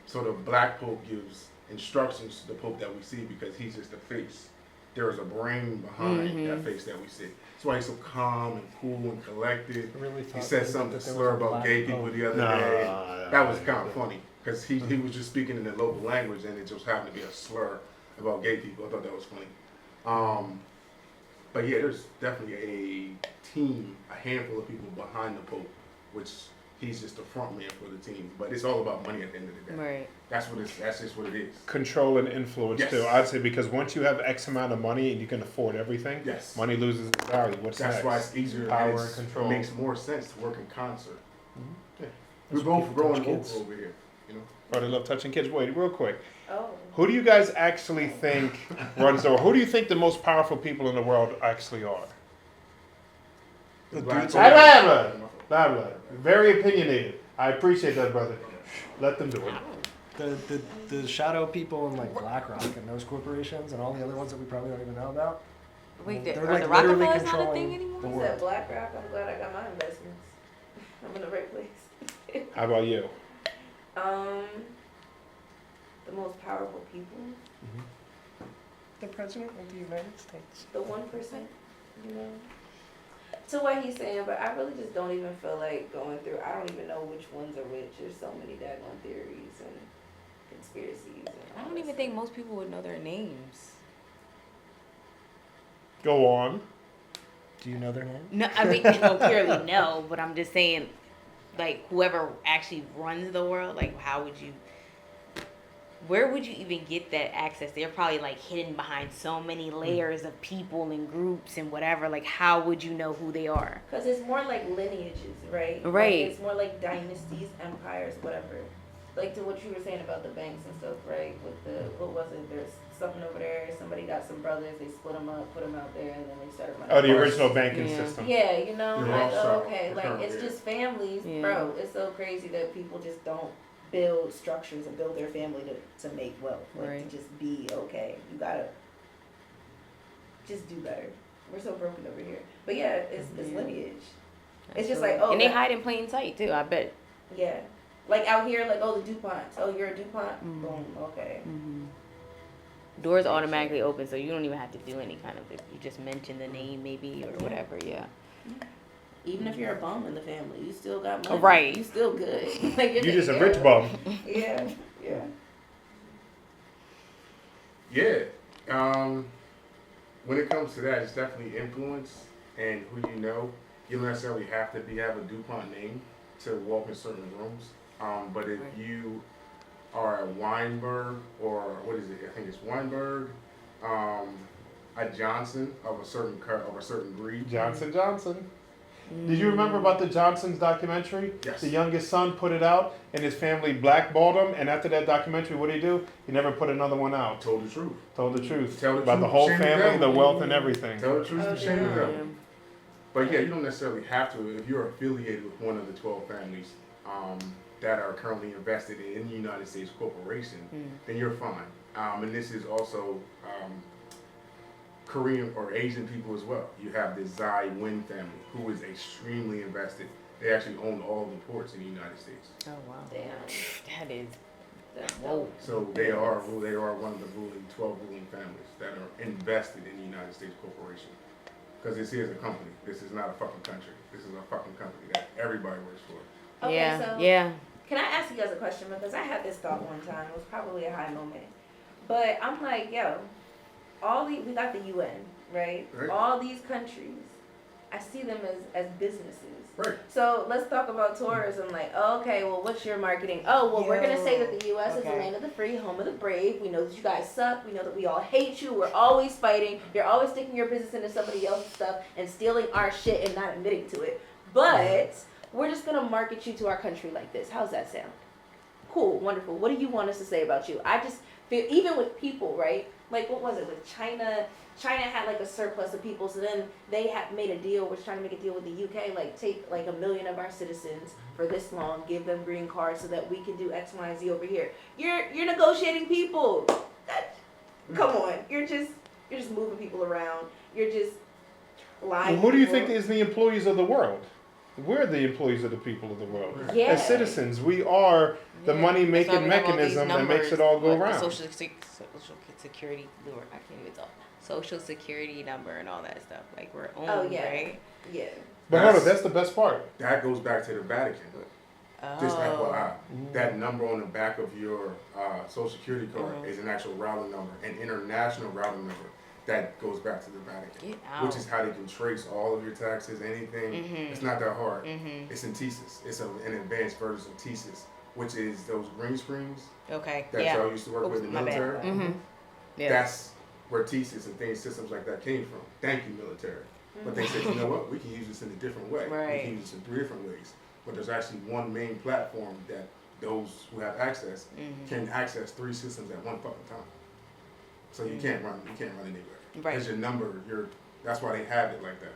So the Black Pope gives instructions to the Pope that we see because he's just the face. There is a brain behind that face that we see. That's why he's so calm and cool and collected. I really He thought said that something there was slur a about black gay people pope. the other Nah, day. nah, That was kind of funny because he was just speaking in the local language and it just happened to be a slur about gay people. I thought that was funny. But yeah, there's definitely a team, a handful of people behind the Pope, which he's just the front man for the team. But it's all about money at the end of the day. Right. That's just what it is. Control and influence Yes. too. I'd say because once you have X amount of money and you can afford everything, Yes. money loses its value. What's That's next? why it's easier. Power and and control. It makes more sense to work in concert. Yeah. We're That's both what growing touch over kids. over here. You know. Oh, they love touching kids. Wait, real quick. Oh. Who do you guys actually think runs the world? Who do you think the most powerful people in the world actually are? The Blah, black blah, blah, blah. Very opinionated. I appreciate that, brother. Let them do it. The shadow people in like BlackRock and those corporations and all the other ones that we probably don't even know about. Wait, They're, are like, the literally Rockefellers not a controlling thing anymore? the You world. said BlackRock. I'm glad I got my investments. I'm in the right place. How about you? The most powerful people, The president of the United States. the 1%, you know. To what he's saying, but I really just don't even feel like going through. I don't even know which ones are which. There's so many daggone theories and conspiracies. And I all don't that even stuff. think most people would know their names. Go on. Do you know their name? No, I mean, clearly no, but I'm just saying, like, whoever actually runs the world, like, how would you, where would you even get that access? They're probably, like, hidden behind so many layers of people and groups and whatever. Like, how would you know who they are? Because it's more like lineages, right? Right. Like it's more like dynasties, empires, whatever. Like to what you were saying about the banks and stuff, right? With the, what was it? There's something over there. Somebody got some brothers. They split them up, put them out there, and then they started running. Oh, the original banking Yeah. system. Yeah, you know, The like, oh, Rothschild, okay. the Like, current, it's yeah. just families. Yeah. Bro, it's so crazy that people just don't build structures and build their family to make wealth. Like, Right. to just be okay. You gotta just do better. We're so broken over here. But yeah, it's Yeah. lineage. It's just like, Absolutely. oh, and they that- hide in plain sight too. I bet. Yeah. Like out here, like, oh, the DuPonts. Oh, you're a DuPont? Mm. Boom, okay. Doors automatically open, so you don't even have to do any kind of. You just mention the name, maybe or whatever. Yeah. Even if you're a bum in the family, you still got money. Right. You still good. Like, You're just a taken rich care bum. of. Yeah, yeah. Yeah. When it comes to that, it's definitely influence and who you know. You don't necessarily have to have a DuPont name to walk in certain rooms. But if Right. you are a Weinberg or what is it? I think it's Weinberg, a Johnson of a certain breed. Johnson. Did you remember about the Johnson's documentary? Yes. The youngest son put it out, and his family blackballed him. And after that documentary, what did he do? He never put another one out. Told the truth. Told the truth Tell the about the truth, whole shame the family, devil. the wealth, and everything. Tell the truth Oh, and shame the yeah. devil. But yeah, you don't necessarily have to. If you're affiliated with one of the 12 families that are currently invested in the United States corporation, then you're fine. And this is also Korean or Asian people as well. You have the Zai Wen family, who is extremely invested. They actually own all the ports in the United States. Oh wow. Damn. That is. That's Whoa. dope. So they are one of the 12 ruling families that are invested in the United States corporation. Because this is a company. This is not a fucking country. This is a fucking company that everybody works for. Okay, Yeah. so Yeah. can I ask you guys a question? Because I had this thought one time. It was probably a high moment. But I'm like, yo, we got the UN, right? Right. All these countries, I see them as businesses. Right. So let's talk about tourism. Like, okay, well, what's your marketing? Oh, well, we're gonna say that the U.S. is the Okay. land of the free, home of the brave. We know that you guys suck. We know that we all hate you. We're always fighting. You're always sticking your business into somebody else's stuff and stealing our shit and not admitting to it. But we're just gonna market you to our country like this. How's that sound? Cool, wonderful. What do you want us to say about you? I just feel, even with people, right? Like, what was it with China? China had like a surplus of people, so then they had made a deal, was trying to make a deal with the UK, like take like 1 million of our citizens for this long, give them green cards so that we can do X, Y, and Z over here. You're negotiating people. Come on, you're just moving people around. You're just lying. Well, who do you to think people. is the employees of the world? We're the employees of the people of the world. Yeah. As citizens, we are the Yeah. money-making That's why we have all these mechanism that makes it numbers, all go like the around. Social security, I can't even talk. Social security number and all that stuff. Like we're owned, Oh, yeah. right? Yeah. But hold on, that's the best part. That goes back to the Vatican. Just Oh. FYI, that number on the back of your Social Security card Mhm. is an actual routing number, an international routing number. that goes back to the Vatican, Get out. which is how they can trace all of your taxes, anything. Mhm. It's not that hard. Mhm. It's in TSIS. It's an advanced version of TSIS, which is those green screens Okay. that Yeah. y'all used to work with in the My bad. military. Mhm. Yeah. That's where TSIS and things, systems like that came from. Thank you, military. But they said, you know what? We can use this in a different way. Right. We can use this in 3 different ways. But there's actually one main platform that those who have access Mhm. can access 3 systems at one fucking time. So you can't run anywhere. Right. Because your number, that's why they have it like that.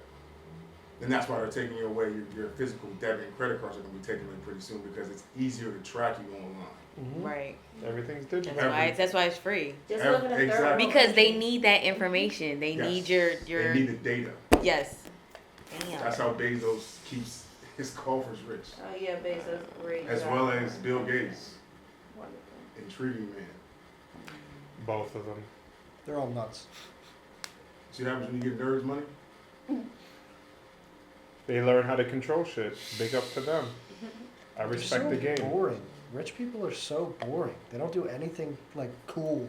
And that's why they're taking away your physical debit and credit cards are going to be taken away pretty soon because it's easier to track you online. Right. Everything's digital. That's why it's free. Just live in a third Exactly. world Because they country. need that information. They Yes. need your They need the data. yes. Damn. That's how Bezos keeps his coffers rich. Oh yeah, Bezos, great. As job. well as Bill Gates, Wonderful. intriguing man. Both of them. They're all nuts. See what happens when you give nerds money? They learn how to control shit. Big up to them. I They're respect so the game. boring. Rich people are so boring. They don't do anything like cool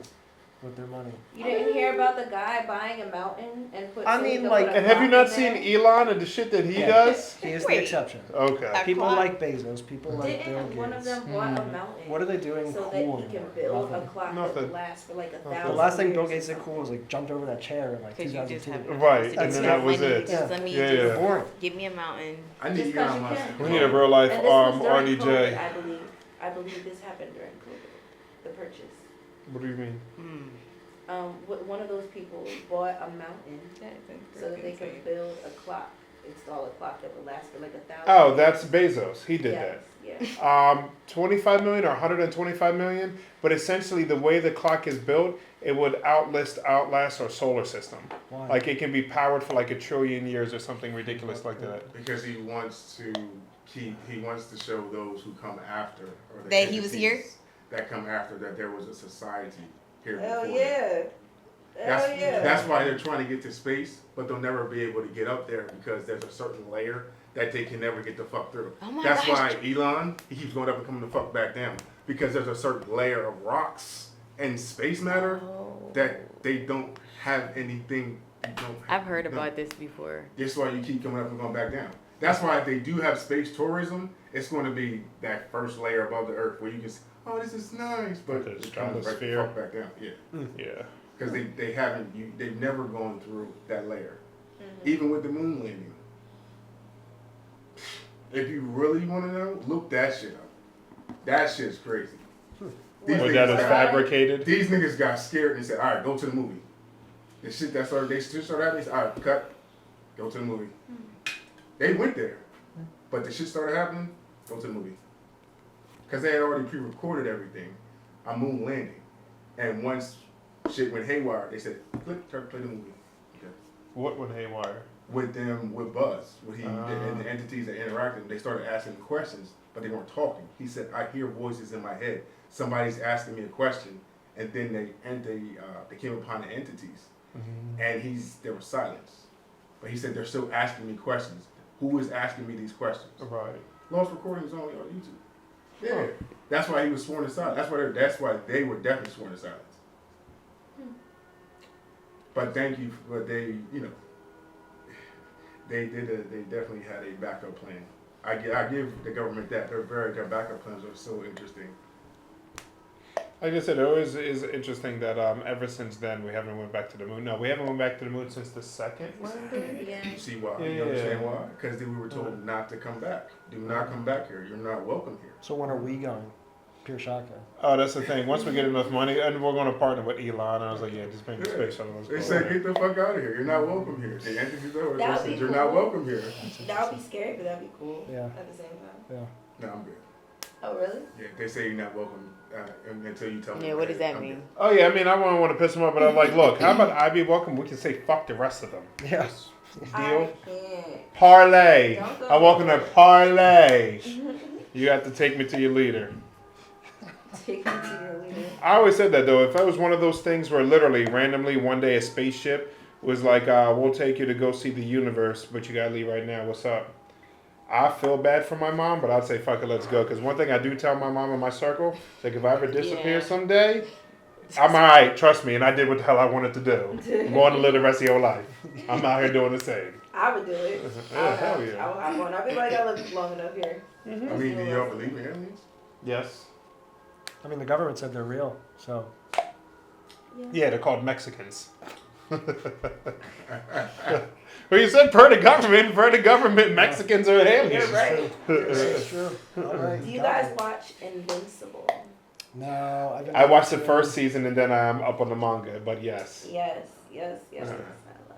with their money. You didn't hear about the guy buying a mountain and put. I so he mean, could like- put a And have you clock not in seen there? Elon and the shit that he Yeah. does? He is the Wait. exception. Okay. People clock? like Bezos. People like Bill Didn't Gates. one of them bought a mountain What are they doing so cool that he anymore? can build a Nothing. clock that Nothing. would last for like a Nothing. thousand? The last thing Bill years Gates or did cool something? was like jumped over that chair in like Because you just 2002. have Right, to and just then have that was money. it. Just let me Yeah, just yeah. Boring. give me a mountain. I need Just 'cause Elon you Musk. can. We need a real life And this was during RDJ. COVID, I believe this happened during COVID. The purchase. What do you mean? One of those people bought a mountain so that they could build a clock, install a clock that would last for like 1,000. Oh, that's Bezos. He did yes, that. Yeah. 25 million or 125 million. But essentially, the way the clock is built, it would outlast our solar system. Why? Like it can be powered for like 1 trillion years or something ridiculous like that. Because he wants to show those who come after, or the That he was entities here? that come after, that there was a society here Hell before. yeah. Hell yeah. That's why they're trying to get to space, but they'll never be able to get up there because there's a certain layer that they can never get the fuck through. Oh my That's gosh. why Elon, he keeps going up and coming the fuck back down. Because there's a certain layer of rocks and space matter that they don't have anything. You don't have, I've heard no. about this before. That's why you keep coming up and going back down. That's why if they do have space tourism, it's going to be that first layer above the earth where you can see, oh, this is nice, but The it's coming right the stratosphere. fuck back down. Yeah. Yeah. Because they've never gone through that layer. Mm-hmm. Even with the moon landing. If you really want to know, look that shit up. That shit's crazy. These But niggas that is got- fabricated. These niggas got scared and said, all right, go to the movie. The shit that started, they just started happening, they said, all right, cut, go to the movie. They went there. But the shit started happening, go to the movie. Because they had already pre-recorded everything, a moon landing. And once shit went haywire, they said, click, play the movie. Okay. What went haywire? With Buzz, and Ah. the entities that interacted, they started asking questions, but they weren't talking. He said, I hear voices in my head. Somebody's asking me a question, and then they came upon the entities, and there was silence. But he said, they're still asking me questions. Who is asking me these questions? Right. Lost recordings only on YouTube. Yeah. That's why he was sworn to silence. That's why they were definitely sworn to silence. But thank you, but they definitely had a backup plan. I give the government that. Their backup plans are so interesting. Like I said, it always is interesting that ever since then we haven't went back to the moon. No, we haven't went back to the moon since the second. Yeah. You see why? Yeah. You understand why? Because we were told not to come back. Do not come back here. You're not welcome here. So when are we going? Pure shaka. Oh, that's the thing. Once we get enough money, and we're going to partner with Elon, I was like, yeah, just bring the Yeah. space shuttle. Let's They go. said, get the fuck out of here. You're not welcome here. The entities over there That'd said, be you're not cool. welcome here. That would be scary, but that'd be cool. Yeah. At the same time. Yeah. No, I'm good. Oh really? Yeah, they say you're not welcome until you tell me. Yeah, what does that I'm mean? Oh yeah, I mean, I wouldn't want to piss them off, but I'm like, look, how about I be welcome? We can say fuck the rest of them. Yeah. I Deal. can't. Parlay. Don't go I welcome to there. parlay. You have to take me to your leader. Take me to your leader. I always said that though. If that was one of those things where literally randomly one day a spaceship was like, we'll take you to go see the universe, but you gotta leave right now. What's up? I feel bad for my mom, but I'd say fuck it, let's go. Because one thing I do tell my mom in my circle, is like if I ever disappear Yeah. someday, I'm all right, trust me, and I did what the hell I wanted to do. I'm going to live the rest of your life. I'm out here doing the same. I would do it. Yeah, hell yeah. I would. I'd be like, I lived long enough here. I mean, do y'all believe in aliens? Yes. I mean, the government said they're real, so. Yeah, they're called Mexicans. Well, you said per the government, Mexicans are aliens. You're right. It's true. All right. Do you guys watch Invincible? No, I watched the first season and then I'm up on the manga, but yes. Yes.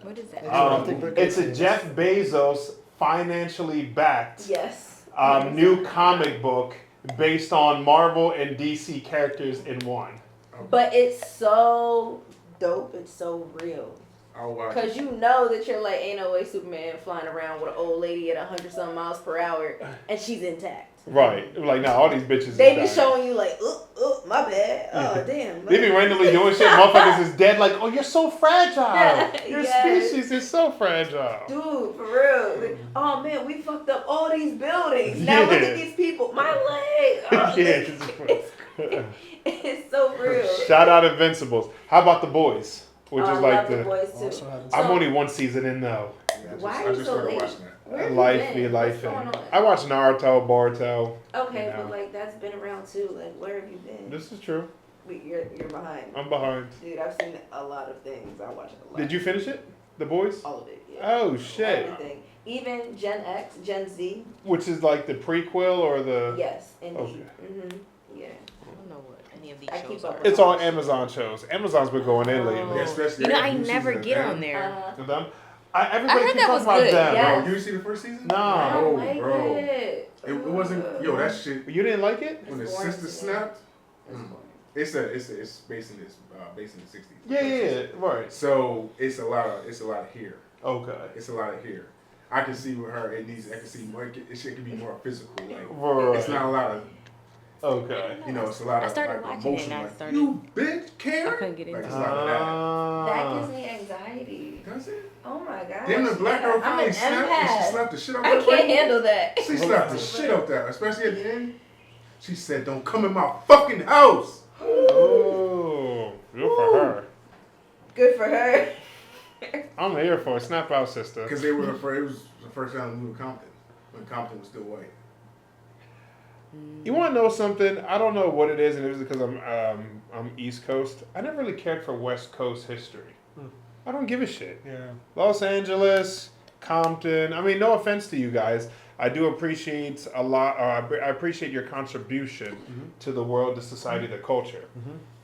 What is that? It's a Jeff Bezos financially backed Yes. new comic book based on Marvel and DC characters in one. But it's so dope. It's so real. I'll watch Cause it. you know that you're like, ain't no way Superman flying around with an old lady at 100-some miles per hour, and she's intact. Right. Like, now all these bitches They is be dying. showing you like, my bad. Oh damn. They be randomly doing shit. Motherfuckers is dead. Like, oh, you're so fragile. Your Yes. species is so fragile. Dude, for real. Oh man, we fucked up all these buildings. Now look Yeah. at these people. My leg. Oh, Yeah. it's so real. Shout out Invincibles. How about The Boys? Which I is like love the boys too. Also haven't I'm So- only one season in though. Yeah, Why I are you just so started late? watching that. Where have you Life be been? life. What's going on? I watch Naruto, Boruto. Okay, You know. but like that's been around too. Like where have you been? This is true. You're behind. I'm behind. Dude, I've seen a lot of things. I watch a lot. Did you finish it? The Boys? All of it. Yeah. Oh shit. Everything. Even Gen X, Gen Z. Which is like the prequel or the? Yes, indeed. Okay. Yeah. I don't know what any of these I shows keep up are. with It's all Amazon shows. Amazon's been going in Oh. lately. Yeah, especially You know, that I new never season of get them. on there. To them? Everybody heard keeps that talking was about good. them. Yeah. Bro, you didn't see the first season? No. I Oh, don't like bro. it. It wasn't. Yo, that shit. You didn't like it? When the It's boring sister to me. snapped, It's Mm. boring. it's based in the 60s. Yeah, right. So it's a lot of here. Okay. It's a lot of here. I can see with her. I can see more. It should be more physical. Like Right. it's not a lot of. Okay. You know, it's a lot I of started like watching it emotion. and I Like started- you bitch, care. I couldn't get into Like, it's it. a lot of that. That gives me anxiety. Does it? Oh my god. Then the black girl I'm finally an snapped and she empath. slapped the shit out I of can't handle that. She slapped the shit out that, especially at the end. She said, "Don't come in my fucking house." Oh, good for her. Good for her. I'm here for a snap out, sister. Because they were afraid. It was the first time we moved to Compton when Compton was still white. You want to know something? I don't know what it is, and it was because I'm East Coast. I never really cared for West Coast history. I don't give a shit. Yeah. Los Angeles, Compton. I mean, no offense to you guys. I do appreciate a lot. I appreciate your contribution to the world, the society, the culture.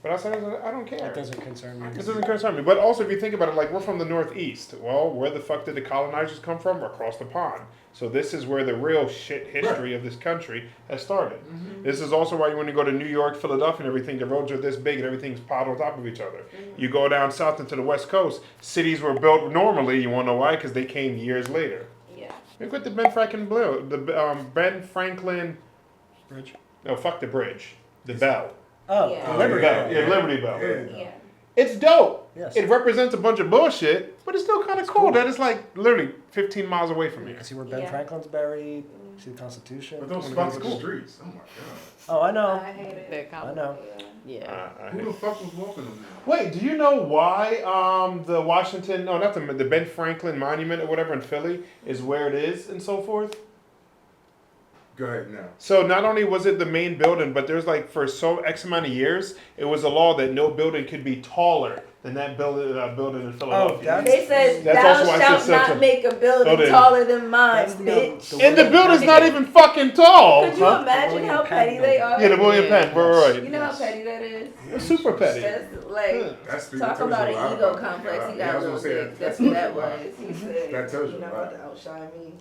But outside of that, I don't care. That doesn't concern me. It doesn't concern me. But also, if you think about it, like, we're from the Northeast. Well, where the fuck did the colonizers come from? Across the pond. So this is where the real shit history of this country has started. This is also why when you go to New York, Philadelphia, and everything, the roads are this big and everything's piled on top of each other. You go down south into the West Coast, cities were built normally. You want to know why? Because they came years later. Yeah. Look at the Ben Franklin Bridge. No, fuck the bridge. The bell. Oh, Yeah. the Liberty Bell. Bell. Yeah, Liberty Bell. Yeah. Yeah. It's dope. Yes. It represents a bunch of bullshit, but it's still kind of cool that it's like literally 15 miles away from You here. can see where Ben Yeah. Franklin's buried. See the Constitution. But those Wanna fucking go to school. streets. Oh my god. Oh, I know. I hate it. The I know. Yeah. Who the fuck was walking them now? Wait, do you know why the Washington, no, not the Ben Franklin Monument or whatever in Philly is where it is and so forth? Go ahead now. So not only was it the main building, but there's like for so X amount of years, it was a law that no building could be taller than that building in Philadelphia. that's- They said, That's "Thou also why I shalt said such not a- make a building Building. taller than mine, That's the, bitch." And the building's not even fucking tall. Could you Huh? imagine William how Penn petty they building. are? Yeah, the William Yeah. Penn, right. You know how petty that is? It's super petty. That's like, That's talk about an ego complex. He got a little dick. That's what that was. He said, That tells you "You're not a lot. about to outshine me."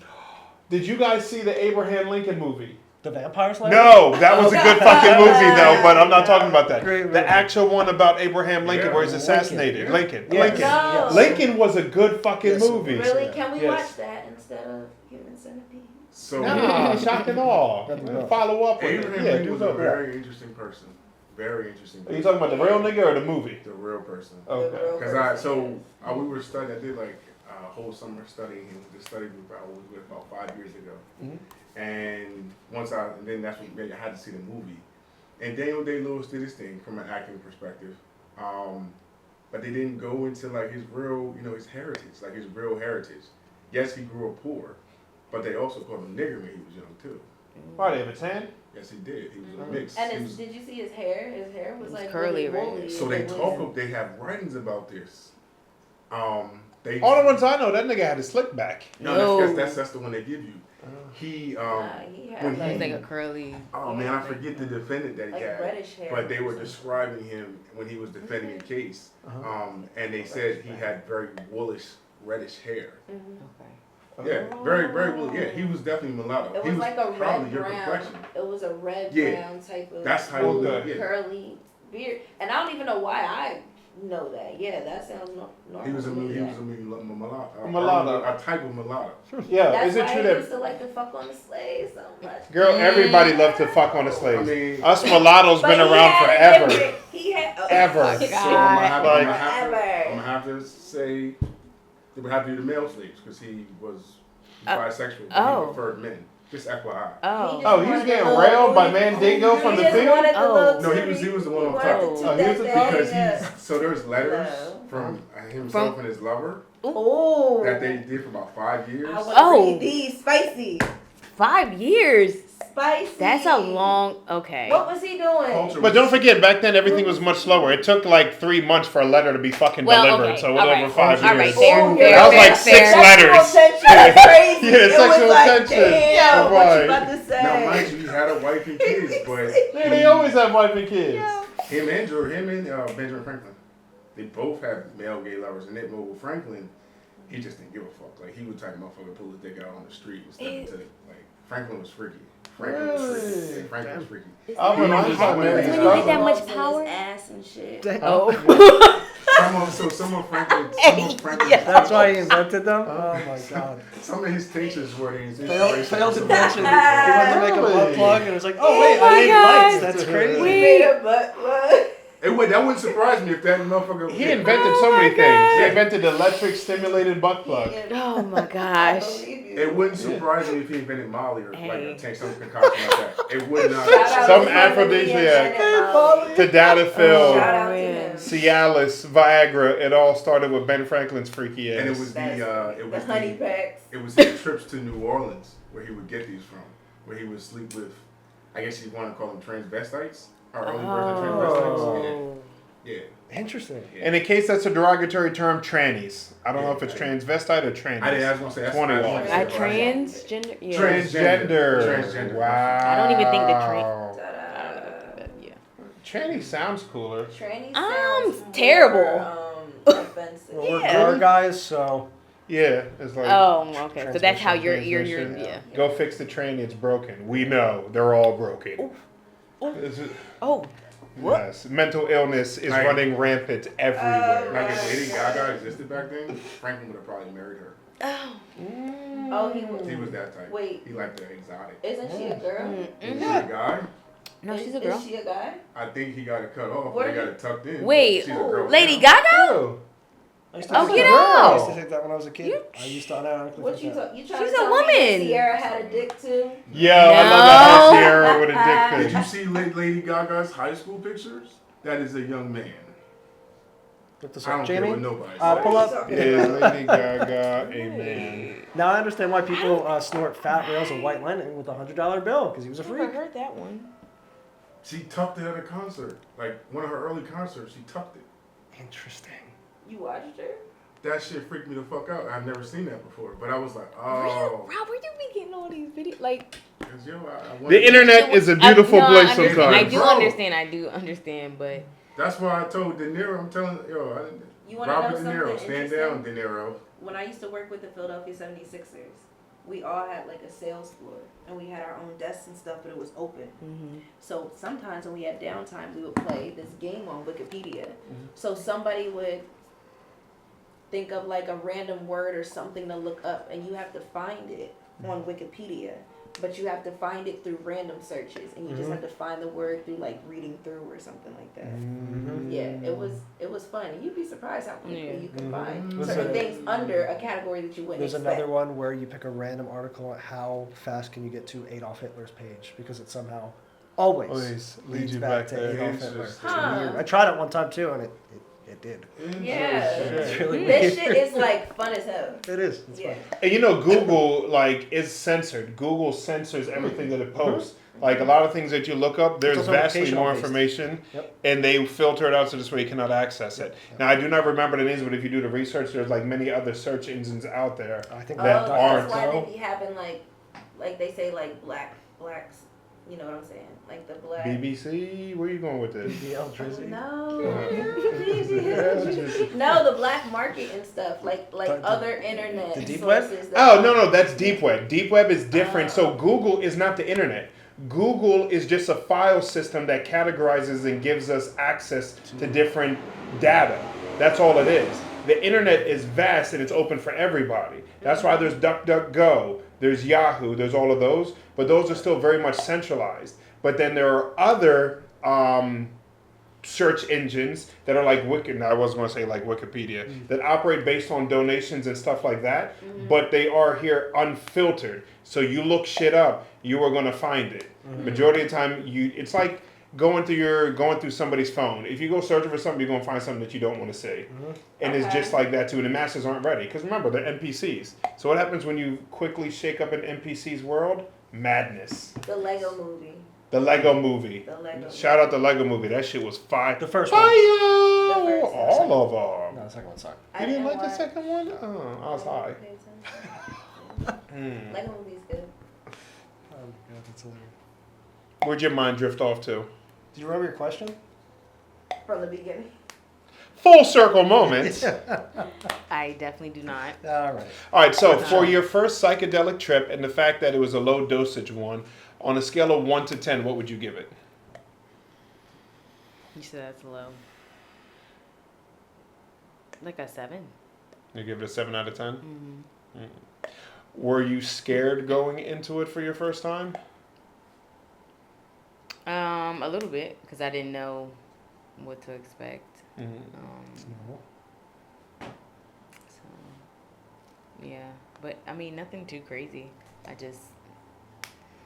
Did you guys see the Abraham Lincoln movie? The Vampire Slayer? No, that was a good fucking movie though, but I'm not talking about that. Great movie. The actual one about Abraham Lincoln Yeah. where he's assassinated. Lincoln. Yeah. Lincoln. No. Lincoln was a good fucking Yes. movie. Really? Yeah. Can we Yes. watch that instead of Human Centipede? So Nah, shock and awe. Follow up with it. Abraham Yeah, Lincoln do was a both. very interesting person. Very interesting Are person. you talking about the real nigga or the movie? The real person. Okay. The real Because person, we were studying, I did like a whole summer studying him. The study group I was with about 5 years ago. Mhm. And then that's when I had to see the movie. And Daniel Day-Lewis did his thing from an acting perspective. But they didn't go into like his real, his heritage, like his real heritage. Yes, he grew up poor, but they also called him nigger when he was young too. Why, they have a tan? Yes, he did. He was a mix. And He was- did you see his hair? His hair was like curly, really right? woolly. so they have writings about this. They All the ones I know, that nigga had a slick back. No, that's the one they give you. He he had when He's like, like a curly. oh man, I forget the defendant that he like had. reddish hair. But they were describing him when he was defending a case, and they said he had very woolish, reddish hair. Okay. Yeah, very, very woolly. Yeah, he was definitely mulatto. It he was like a probably red your brown. complexion. It was a red Yeah, brown type of that's how you look. Yeah. curly beard. And I don't even know why I know that. Yeah, that sounds normal. He was a to me. mulatto. Mulatto. A type of mulatto. Yeah, That's is it why true I used that, to like to fuck on the sleigh so much. girl, everybody loved to fuck on the I slaves. mean, Us mulattoes been But he around had a forever. different- He had Ever. God. so I'm gonna Forever. have to say they would have to be the male slaves because he was bisexual. But oh. He preferred men. Just FYI. Oh. Oh, he's getting railed by Mandingo from the field? Oh. No, he was the one on top. Oh, he was the Because so there's letters No. from himself From- and his lover Oh. that they did for about 5 years. I want to Oh. read these. Spicy. 5 years. Spicy. That's a long. Okay. What was he doing? Culture But don't forget, back then everything was much slower. It took like 3 months for a letter to be fucking Well, delivered. okay, So it all was right, over 5 all years. right, fair, Oh, fair, That was fair, like fair. 6 letters. Sexual tension is crazy. Yeah, It was sexual like, tension. damn, what Right. you about to say? Now, mind you, he had a wife and kids, but Yeah, they always have wife and kids. him and Benjamin Franklin, they both had male gay lovers. And then with Franklin, he just didn't give a fuck. Like, he would type motherfucker pull his dick out on the street and step into it. Like, Franklin was freaky. Franklin was freaky. Yeah, Franklin was freaky. I remember When I you saw get Mary's that cousin. much power? His ass and shit. Oh. Some of Franklin's That's why he invented them? Oh my god. some of his tinctures were his Failed to inspiration. mention he went to make a butt plug and it was like, oh wait, Oh I my need God. lights. That's crazy. Wait. Made a butt plug. That wouldn't surprise me if that motherfucker. He invented so many things. He invented the electric stimulated butt plug. Oh my I gosh. believe you. It wouldn't surprise me if he invented Molly or like Hey. take some concoction like that. It would not. Shout out Some to Molly aphrodisiac. and Molly. Tadalafil, Shout out to man. him. Cialis, Viagra. It all started with Ben Franklin's freaky ass. And it was The honey packs. it was his trips to New Orleans where he would get these from, where he would sleep with, I guess you want to call them transvestites, or early version of transvestites. Oh. Yeah. Interesting. And in case that's a derogatory term, trannies. I don't know if it's transvesite or trannies. I was gonna say that's 21. Transgender? Yeah. Transgender. Transgender. Wow. I don't even think the Ta-da. Yeah. Tranny sounds cooler. Tranny Um, sounds terrible. more, offensive. Well, we're Yeah. core guys, so Yeah, it's like. Oh, okay. So that's how you're Transition. yeah. Go fix the tranny. It's broken. We know they're all broken. Is it- Oh. Yes, mental illness is Like- running rampant everywhere. Like if Lady Gaga existed back then, Franklin would have probably married her. Oh, he was. He was that type. Wait. He liked the exotic. Isn't she a girl? Is she a guy? No, she's a girl. Is she a guy? I think he got it cut off. What They are got you- it tucked in. Wait, She's a girl Lady now. Gaga? Oh, I used to Oh, think get that. I out. used to think that when I was a kid. I used to unironically What think you that. you trying She's to a tell me that woman. Sierra had a dick too? Yo, I love that Sierra with a dick Did you pic. see Lady Gaga's high school pictures? That is a young man. Look this I up, don't care Jamie. what nobody Pull says. up. Is Lady Gaga a man? Now I understand why people snort fat rails of white lightning with a $100 bill because he was a I freak. heard that one. She tucked it at a concert. Like one of her early concerts, she tucked it. Interesting. You watched her? That shit freaked me the fuck out. I've never seen that before. But I was like, Rob, oh. where you be getting all these videos? Like, 'Cause, yo, I wanted The internet is a beautiful no, place I understand. sometimes. I do understand, but That's why I told De Niro, I'm telling yo, You want to know Robert De something Niro, stand interesting? down, De Niro. When I used to work with the Philadelphia 76ers, we all had like a sales floor and we had our own desks and stuff, but it was open. So sometimes when we had downtime, we would play this game on Wikipedia. So somebody would think of like a random word or something to look up, and you have to find it on Wikipedia. But you have to find it through random searches, and you just have to find the word through like reading through or something like that. Yeah, it was fun. And you'd be surprised how quickly you can find Was certain it- things under a category that you wouldn't There's expect. another one where you pick a random article on how fast can you get to Adolf Hitler's page because it's somehow always lead leads you back back to there. Adolf Hitler. Interesting. It's Huh. weird. I tried it one time too, and it did. Yeah. It's really This weird. shit is like fun as hell. It is. It's Yeah. fun. And you know, Google like is censored. Google censors everything that it posts. Like a lot of things that you look up, there's also vastly more locational based. information, Yep. and they filter it out so this way you cannot access it. Yep. Now I do not remember the names, but if you do the research, there's like many other search engines out there. I think That Oh, aren't. that's why they be having like they say like blacks. You know what I'm saying? Like the black. BBC, where you going with this? BBL Drizzy. No. Yeah. No, the black market and stuff, like The- other internet the deep web? sources. Oh no, that's deep web. Deep web is different. Oh. So Google is not the internet. Google is just a file system that categorizes and gives us access to different data. That's all it is. The internet is vast and it's open for everybody. That's why there's DuckDuckGo, there's Yahoo, there's all of those, but those are still very much centralized. But then there are other search engines that are like I was going to say like Wikipedia, that operate based on donations and stuff like that, but they are here unfiltered. So you look shit up, you are going to find it. Majority of the time, it's like going through somebody's phone. If you go searching for something, you're going to find something that you don't want to see. And it's just like that too. And the masses aren't ready. Because remember, they're NPCs. So what happens when you quickly shake up an NPC's world? Madness. The Lego movie. The Lego movie. The Lego. Shout out the Lego movie. That shit was fire. The first fire! one. The first one. All of them. No, the second one sucked. You didn't like the watch- second one? Oh, I was high. Lego movie's good. Oh my god, that's hilarious. Where'd your mind drift off to? Do you remember your question? From the beginning. Full circle moments. I definitely do not. All right. All right, so for your first psychedelic trip and the fact that it was a low dosage one, on a scale of 1 to 10, what would you give it? You said that's low. Like a 7. You give it a 7 out of 10? Mm-hmm. Were you scared going into it for your first time? A little bit, because I didn't know what to expect. So, yeah. But, I mean, nothing too crazy. I just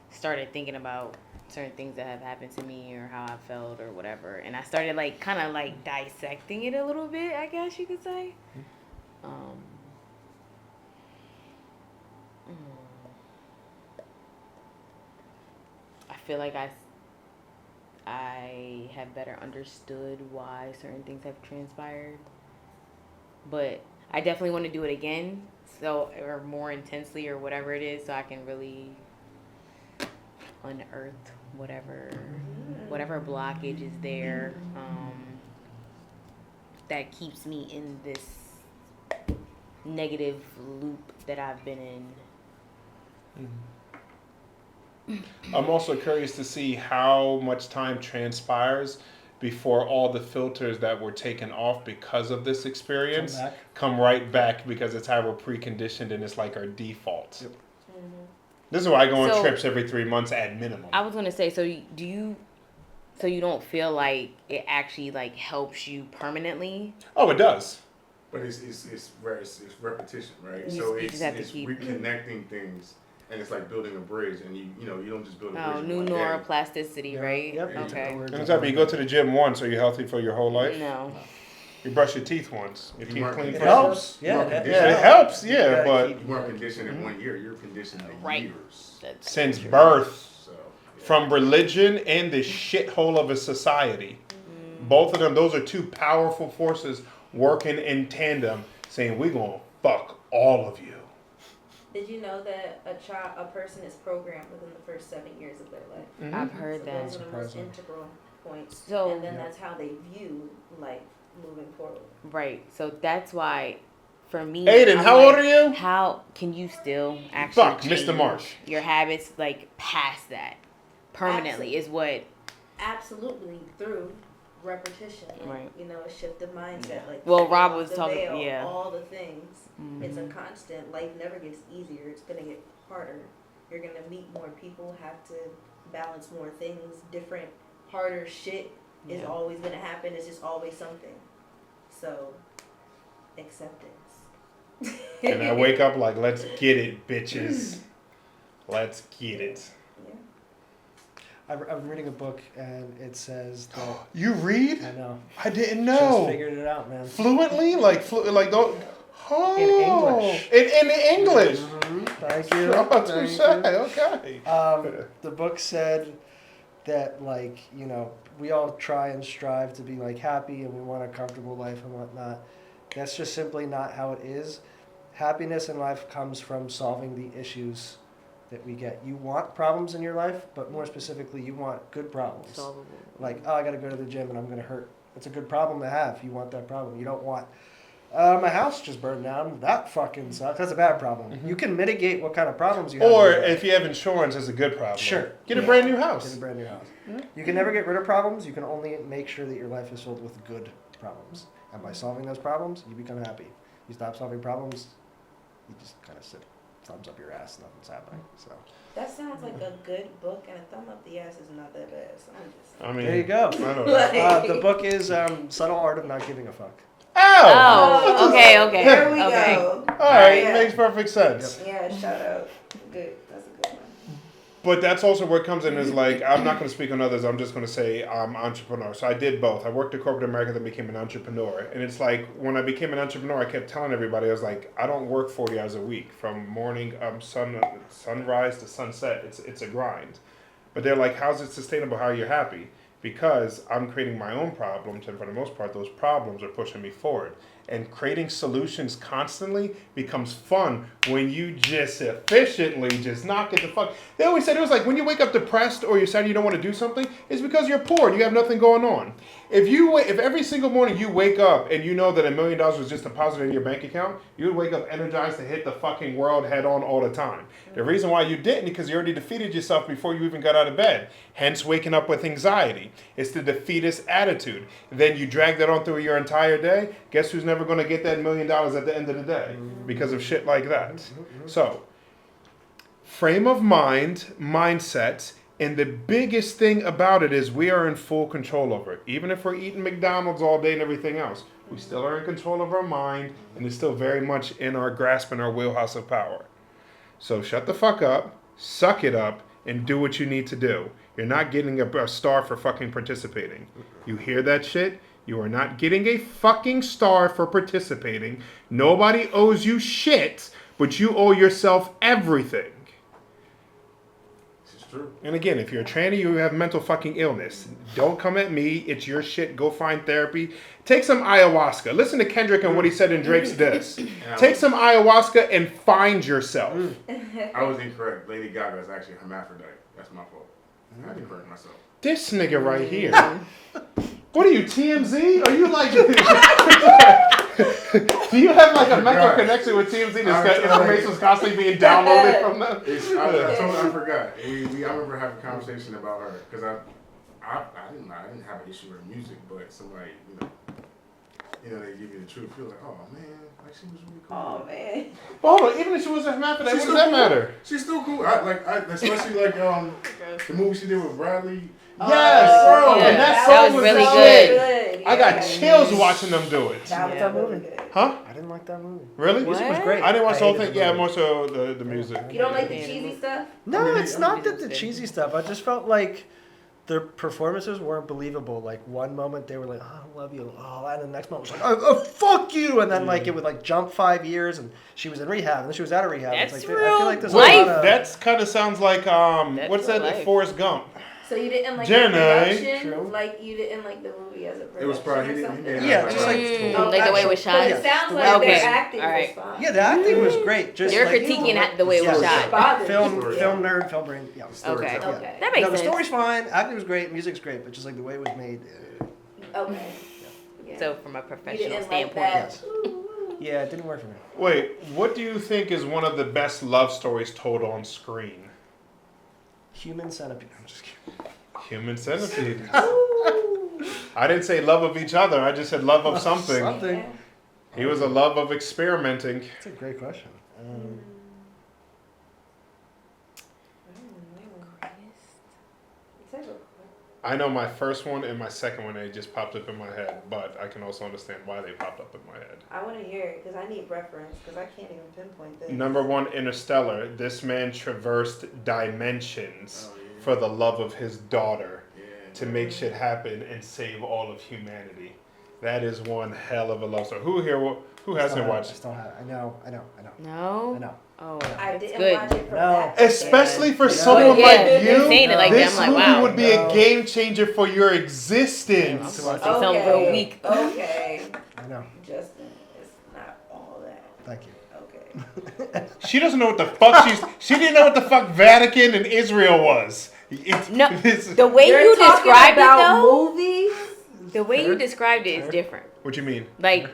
started thinking about certain things that have happened to me or how I felt or whatever. And I started, like, kind of, like, dissecting it a little bit, I guess you could say. I feel like I have better understood why certain things have transpired. But I definitely want to do it again, or more intensely or whatever it is, so I can really unearth whatever blockage is there that keeps me in this negative loop that I've been in. I'm also curious to see how much time transpires before all the filters that were taken off because of this experience come right back, because it's how we're preconditioned and it's like our default. Yep. This is why I go on So- trips every 3 months at minimum. I was gonna say, so you don't feel like it actually like helps you permanently? Oh, it does. But it's repetition, right? You So just have to it's keep- reconnecting things, and it's like building a bridge, and you don't just build a bridge. Oh, in new one day. neuroplasticity, right? Yep. Okay. Anytime you go to the gym once, are you healthy for your whole life? No. You brush your teeth once. Your You teeth weren't clean It first. helps. You weren't Yeah, conditioned. Yeah, it helps. You Yeah, gotta but keep- You weren't conditioned in 1 year. You're conditioned in Right. years. That's since true. birth, So yeah. from religion and the shithole of a society, both of them, those are two powerful forces working in tandem, saying we're gonna fuck all of you. Did you know that a person is programmed within the first 7 years of their life? I've heard So that. those are the most Surprising. integral points. So- and then that's how they view life moving forward. Right. So that's why, for me, Aiden, I'm how like, old are you? How can you still actually Fuck, change Mr. Marsh. your habits like past that permanently? Is what. Absolutely through repetition. And, Right. a shift of mindset. Like Well, taking Rob off was the talking- veil, yeah. all the things. It's a Mhm. constant. Life never gets easier. It's gonna get harder. You're gonna meet more people, have to balance more things, different, harder shit is Yeah. always gonna happen. It's just always something. So, acceptance. And I wake up like, let's get it, bitches. Let's get it. Yeah. I'm reading a book and it says that You read? I know. I didn't Just know. figured it out, man. Fluently, like don't. Oh, In English. In English. Thank you. Oh, Thank touche. you. Okay. The book said that, like, you know, we all try and strive to be like happy and we want a comfortable life and whatnot. That's just simply not how it is. Happiness in life comes from solving the issues that we get. You want problems in your life, but more specifically, you want good problems. Solvable. Like, oh, I got to go to the gym and I'm going to hurt. It's a good problem to have. You want that problem. You don't want, my house just burned down. That fucking sucks. That's a bad problem. Mhm. You can mitigate what kind of problems you have. Or in your life. if you have insurance, it's a good problem. Sure. Get a Yeah. brand new Get house. a brand new house. Yeah. You can never get rid of problems. You can only make sure that your life is filled with good problems. And by solving those problems, you become happy. You stop solving problems, you just kind of sit, thumbs up your ass, nothing's happening. So That sounds like a good book, and a thumb up the ass is not that bad. So I'm just I mean, there you go. I know that. The book is Subtle Art of Not Giving a Fuck. Oh, okay, okay. There we okay. go. All right, Yeah. makes perfect sense. Yeah, shout out. Good. That's a good one. But that's also where it comes in is like, I'm not going to speak on others. I'm just going to say I'm entrepreneur. So I did both. I worked at corporate America, then became an entrepreneur. And it's like, when I became an entrepreneur, I kept telling everybody, I was like, I don't work 40 hours a week from morning, sunrise to sunset. It's a grind. But they're like, how's it sustainable? How are you happy? Because I'm creating my own problems, and for the most part, those problems are pushing me forward. And creating solutions constantly becomes fun when you just efficiently just knock it the fuck. They always said it was like when you wake up depressed or you're sad you don't want to do something, it's because you're poor and you have nothing going on. If every single morning you wake up and you know that $1 million was just deposited in your bank account, you would wake up energized to hit the fucking world head on all the time. The reason why you didn't, because you already defeated yourself before you even got out of bed. Hence waking up with anxiety. It's the defeatist attitude. Then you drag that on through your entire day. Guess who's never going to get that $1 million at the end of the day? Because of shit like that. So, frame of mind, mindset, and the biggest thing about it is we are in full control over it. Even if we're eating McDonald's all day and everything else, we still are in control of our mind, and it's still very much in our grasp and our wheelhouse of power. So shut the fuck up, suck it up, and do what you need to do. You're not getting a star for fucking participating. You hear that shit? You are not getting a fucking star for participating. Nobody owes you shit, but you owe yourself everything. This is true. And again, if you're a tranny, you have mental fucking illness. Don't come at me. It's your shit. Go find therapy. Take some ayahuasca. Listen to Kendrick and what he said in Drake's Diss. Take some ayahuasca and find yourself. I was incorrect. Lady Gaga is actually a hermaphrodite. That's my fault. I had to correct myself. This nigga right here. What are you, TMZ? Are you like... Do you have like a mental connection with TMZ? This information is constantly being downloaded from them? I forgot. I remember having a conversation about her because I didn't have an issue with her music, but somebody, they give you the truth. You're like, oh man, like she was really cool. Oh man. But hold on, even if she was a hermaphrodite, what does that matter? She's still cool. Especially like the movie she did with Bradley. Yes, bro. and that That song was was really legit. good. I got chills watching them do it. That was Yeah, really movie. good. Huh? I didn't like that movie. Really? What? Music was great. I didn't watch the whole hated thing. the Yeah, movie. more so the music. You don't like the cheesy stuff? No, it's not that the Good. cheesy stuff. I just felt like their performances weren't believable. Like one moment they were like, oh, "I love you," and the next moment was like, "Oh, fuck you," and then like it would like jump 5 years, and she was in rehab, and then she was out of rehab. That's it's like, real I feel like there's life. a lot of That kind of sounds like what's real that? life. Forrest Gump. So you didn't like Jenny. the production? True. Like you didn't like the movie as a production It was probably or he something? didn't Yeah, just like Like the way it was shot. But it sounds like Okay. their acting Alright. was fine. yeah, the acting was great. Just You're like, critiquing the way it was Yeah. shot. Bothered Film, you. film nerd, film brain. Yeah. Okay. Yeah. Okay. That makes No, the sense. story's fine. Acting was great. Music's great, but just like the way it was made. Okay. Yeah. So from a You professional didn't like standpoint. that. Yeah, it didn't work for me. Wait, what do you think is one of the best love stories told on screen? Human Centipede. I'm just kidding. Human Centipede. I didn't say love of each other. I just said love of something. Something. He was a love of experimenting. That's a great question. I know my first one and my second one, they just popped up in my head, but I can also understand why they popped up in my head. I want to hear it because I need reference because I can't even pinpoint this. Number one, Interstellar. This man traversed dimensions for the love of his daughter Yeah. to make shit happen and save all of humanity. That is one hell of a love story. Who here? Who hasn't watched I it? still have. I know. No. I know. Oh, I it's didn't good. watch it from No. that. Especially for Yeah. someone Yeah, like you you, saying it like that, this I'm like, movie wow. would be a No. game changer for your I'm existence. gonna say something real weak. Okay. I know. Justin, it's not all that. Thank you. Okay. She doesn't know what the fuck she didn't know what the fuck Vatican and Israel was. No, the way You're you talking described it about though, movies. the way you described it is different. What you mean? Like,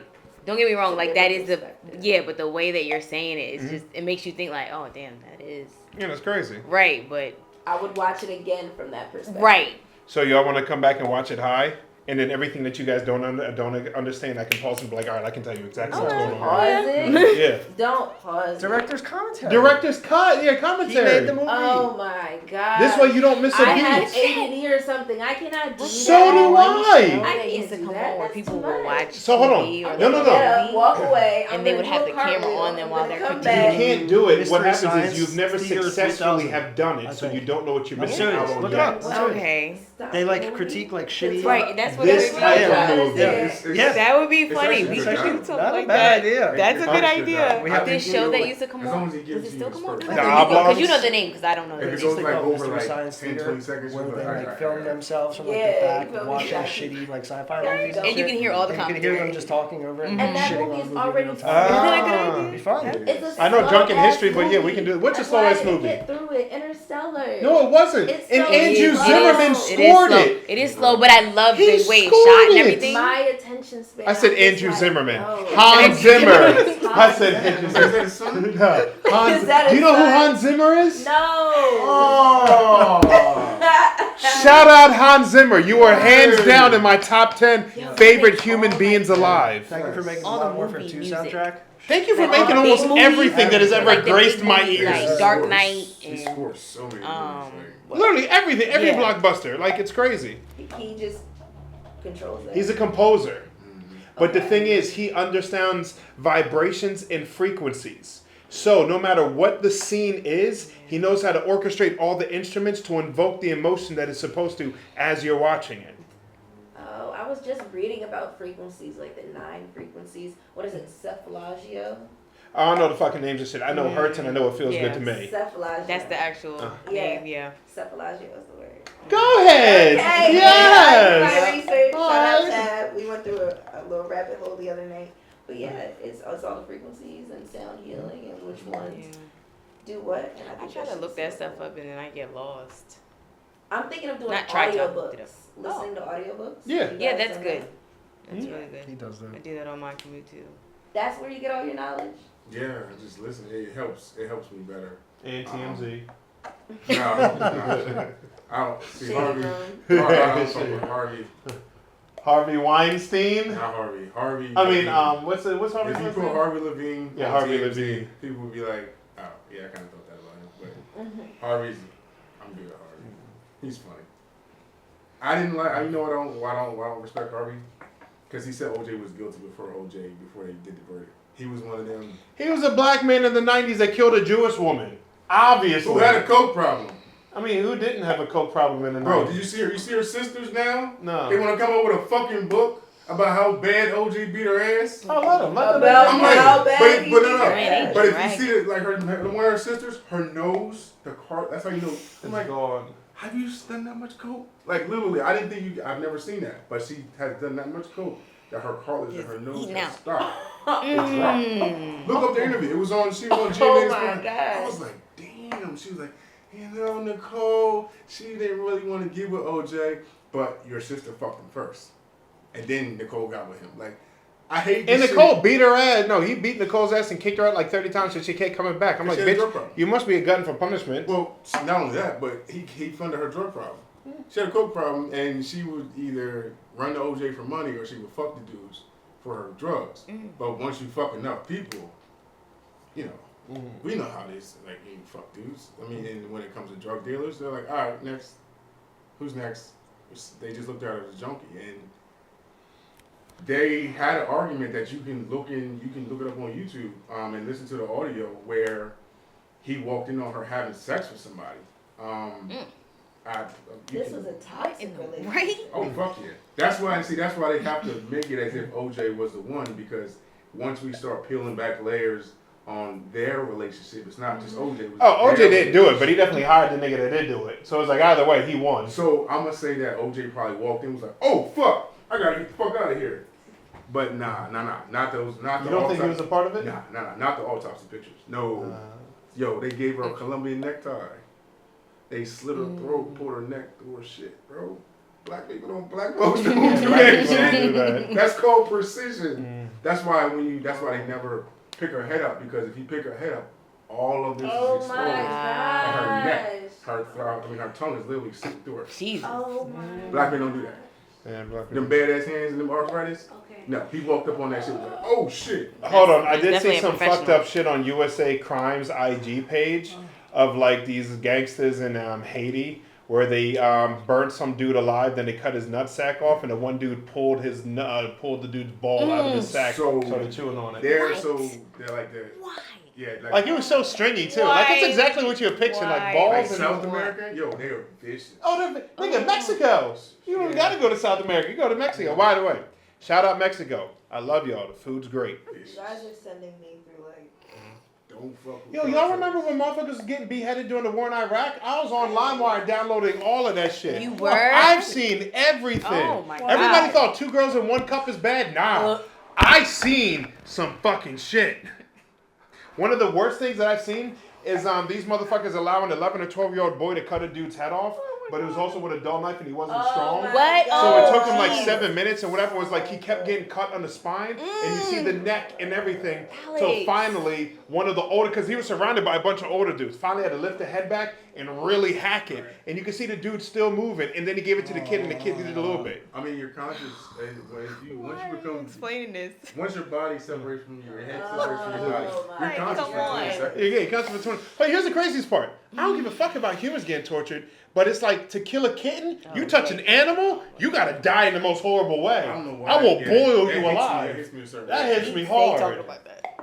don't get me wrong, like that is the Perspective. yeah, but the way that you're saying it is just it makes you think like, oh damn, that is Yeah, that's crazy. right, but I would watch it again from that perspective. right. So y'all want to come back and watch it high, and then everything that you guys don't understand, I can pause and be like, all right, I can tell you exactly what's going on. Pause Right? it. Yeah. Don't pause. it. Director's commentary. Director's cut. Yeah, He commentary. made the movie. Oh my god. This way you don't miss a I have beat. ADD or something. I cannot do So that. do I. I It used to can't do come that. on where That's people too will much. watch So hold on. TV or No, no, like no. Get up, movie, walk away. and they would have the camera on them while they're critiquing. critiquing. You can't do it. What Mystery happens Science is you've never Theater successfully 3000, have done it, I so think. you don't know what you're I'm missing serious. out on Look it yet. up. I'm serious. Okay, They like critique like shitty. right. That's what This it type is. of movie. Yeah. That would be It's funny. actually We good should job. do something Not a like bad that. idea. That's a good idea. We have This to show do that it. used to come As long on. as he Does gives it you still the come on? script. The Because you know Oblongs. the name, because I don't know the If it name. goes Like like called over Mystery like Science 10, Theater, 20 seconds, where you're they like, like film themselves from like Yeah, the back you feel me? watching Yeah. shitty like sci-fi Yeah, movies. and you can hear all the and you can hear them commentary. just talking over it Mhm. And that shitting on movie the is movie already real Isn't time. that a good Ah. idea? It'd be fun. It's a I know Drunken slow-ass History, but yeah, we movie. can do it. What's the That's why I slowest didn't movie? Get through it. Interstellar. No, it wasn't. It's And so Andrew slow. Zimmerman It is scored slow. it. It is slow, but I love He the way it's scored shot and it. everything. My attention span. I said I'm just Andrew like, Zimmerman. no. Hans Zimmer. Hans I said Zimmer. Andrew Is Zimmer. that his son? No. Hans, Is that do you his know who son? Hans Zimmer is? No. Oh. Shout out Hans Zimmer. You are hands down in my top 10 favorite human beings alive. Thank you for making the All the Modern Warfare movie 2 music. soundtrack. Thank you for Like, all making the almost big movies, everything that has ever like the graced big my movies, ears. like Dark Knight He and scores so many movies. Like, Literally everything, every Yeah. blockbuster. Like, it's crazy. He just controls that. He's a composer. But the Okay. thing is, he understands vibrations and frequencies. So no matter what the scene is, he knows how to orchestrate all the instruments to invoke the emotion that it's supposed to as you're watching it. Oh, I was just reading about frequencies, like the 9 frequencies. What is it? Cephalagio? I don't know the fucking names of shit. I know it hurts and I know it feels good to me. Cephalagio. that's the actual name, yeah. Cephalagio is the word. Go ahead. Okay, Yes. my research. Shout out Alright. Tab. We went through a little rabbit hole the other night. But yeah, it's all the frequencies and sound healing and which ones Yeah. do what. And I think try to should look be that so stuff cool. up and then I get lost. I'm thinking of doing Not try to, look audiobooks. it up. Listening to audiobooks. Yeah. You Yeah, guys that's done good. that? That's Yeah. really He good. does I that. do that on my commute too. That's where you get all your knowledge. yeah, I just listen. It helps. It helps me better. And TMZ. No, I don't see Shade Harvey. room. I don't fuck with Harvey. Harvey Weinstein. Not Harvey. Harvey. I mean, Levine. what's Harvey's If you last put name? Harvey Levine, Yeah, on Harvey TMZ, Levine. people would be like, oh, yeah, I kind of thought that about him. But Mm-hmm. Harvey's, I'm good at Harvey. He's funny. I didn't like. You know why I don't respect Harvey? Because he said OJ was guilty before they did the verdict. He was one of them He was a black man in the 90s that killed a Jewish woman. Obviously. who had a coke problem. I mean, who didn't have a coke problem in the 90s? Bro, did you see her? You see her sisters now? No. They want to come up with a fucking book about how bad OJ beat her ass. Oh, let them. Let them. About I'm like, how bad but he no, beat her Man, ass. But if Right. you see it, like one of her sisters, her nose, the car. That's how you know. I'm It's like, gone. have you done that much coke? Like literally, I didn't think you. I've never seen that, but she has done that much coke that her cartilage and her nose eating has out. stopped. It dropped. Look up the interview. It was on. She was on Oh GMA's. my I God. was like, damn. She was like, Nicole. She didn't really want to get with OJ, but your sister fucked him first, and then Nicole got with him. Like, I hate. This And shit. Nicole beat her ass. No, he beat Nicole's ass and kicked her out like 30 times so she kept coming back. I'm like, She had a drug bitch, problem. you must be a glutton for punishment. Well, not only that, but he funded her drug problem. She had a coke problem, and she would either run to OJ for money or she would fuck the dudes for her drugs. But once you fuck enough people, you know, we know how this, like, you fuck dudes. I mean, and when it comes to drug dealers, they're like, all right, next. Who's next? They just looked at her as a junkie. And they had an argument that you can look it up on YouTube and listen to the audio where he walked in on her having sex with somebody. This was a toxic relationship. Right? Oh fuck yeah! That's why they have to make it as if OJ was the one, because once we start peeling back layers on their relationship, it's not just OJ. It was OJ their didn't do it, but he definitely hired the nigga that did do it. So it's like either way, he won. So I'm gonna say that OJ probably walked in and was like, "Oh fuck, I gotta get the fuck out of here." But nah, not those. Not You the don't think he was a part of it? Nah, not the autopsy pictures. No. Yo, they gave her a Colombian necktie. They slit her throat, pulled her neck through her shit, bro. Black folks don't do that shit. That's called precision. That's why they never pick her head up, because if you pick her head up, all of this is exposed. And her neck, her tongue is literally slipped through her. Jesus. Oh my. Black men don't do that. Them badass hands and them arthritis. Okay. No, he walked up on that shit like, oh shit. Hold on, I That's did definitely see a some fucked professional. up shit on USA Crimes IG page of like these gangsters in Haiti where they burnt some dude alive, then they cut his nutsack off, and the one dude pulled the dude's ball out of his sack, so they're chewing on it. They're What? like that. Why? Yeah, Like it was so stringy too. Like it's exactly what you're picturing, like Why? balls like and South America, yo, they are vicious. nigga, Mexico. You don't gotta go to South America. You go to Mexico. By the way, shout out Mexico. I love y'all. The food's great. You guys are sending me through like. Don't fuck with Yo, y'all remember when motherfuckers was getting beheaded during the war in Iraq? I was on LimeWire downloading all of that shit. You were? I've seen everything. Oh my God. Everybody thought 2 girls in 1 cup is bad. Nah. I seen some fucking shit. One of the worst things that I've seen is these motherfuckers allowing an 11 or 12-year-old boy to cut a dude's head off, but it was also with a dull knife and he wasn't strong. What? So it took him Oh, like jeez. 7 minutes or whatever. It was like he kept getting cut on the spine, and you see the neck and everything. So Alex. finally, one of the older, because he was surrounded by a bunch of older dudes, finally had to lift the head back and really hack it. And you can see the dude still moving, and then he gave it to the kid, and the kid did it a little bit. I mean, your conscious, Explaining this. once your body separates from your head, separates from your body, my you're conscious come for 20 on. seconds. Yeah, it comes from 20. But here's the craziest part. I don't give a fuck about humans getting tortured, but it's like to kill a kitten, you touch an animal, you gotta die in the most horrible way. I don't know why. I will Yeah, boil that you hits me, alive. That hits me a certain That way. hits me They talk hard. about that.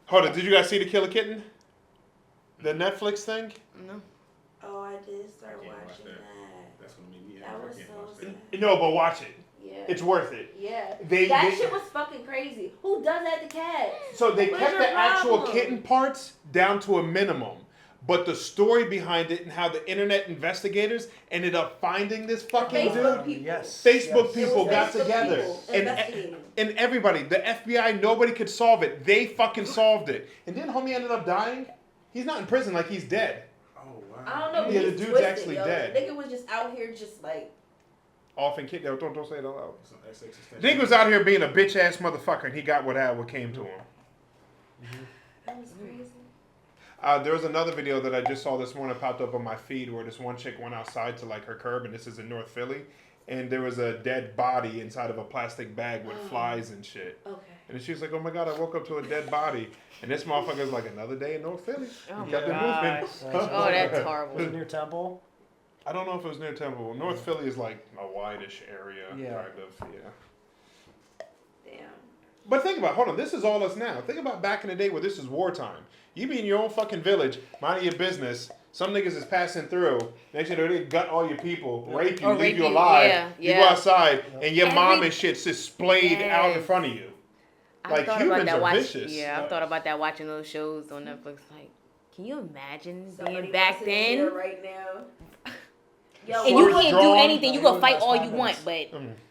Hold on, did you guys see the Kill a Kitten? The Netflix thing? No. Oh, I did start I can't watch watching that. that. That's gonna make me That angry. was I can't so watch sad. that. No, but watch it. Yeah. It's worth it. Yeah. They Shit was fucking crazy. Who does that to cats? So they What's kept your the actual problem? kitten parts down to a minimum. But the story behind it and how the internet investigators ended up finding this fucking Facebook dude. people. Yes. Facebook yes. people It was got Facebook together. people And, investigating. and everybody, the FBI, nobody could solve it. They fucking solved it. And then homie ended up dying. He's not in prison, like he's dead. Oh wow. I don't know. But Yeah, the he's dude's twisted, actually yo. dead. The nigga was just out here, just like. Off and kid. Don't say it out loud. Some XX extension. Nigga was out here being a bitch ass motherfucker, and he got what came to him. That was crazy. There was another video that I just saw this morning popped up on my feed where this one chick went outside to like her curb, and this is in North Philly, and there was a dead body inside of a plastic bag with flies and shit. Okay. And she was like, "Oh my God, I woke up to a dead body," and this motherfucker's like, "Another day in North Philly." Oh He my kept it gosh. moving. Oh, that's Was it horrible. near Temple? I don't know if it was near Temple. North Philly is like a wide-ish area, Yeah. kind of, yeah. Damn. But think about, hold on, this is all us now. Think about back in the day where this is wartime. You be in your own fucking village, minding your business. Some niggas is passing through. Next thing you know, they gut all your people, rape you, Or leave rape you you, alive. yeah, You go yeah. outside, and your mom Every- and shit's just splayed out in Yes. front of you. I Like, thought humans about that are watching. vicious. Yeah, I thought about that watching those shows on Netflix. Like, can you imagine Somebody being back wants it in here then? right now. Yo, And you Force can't do drawn. anything. You can fight all you Minutes. want,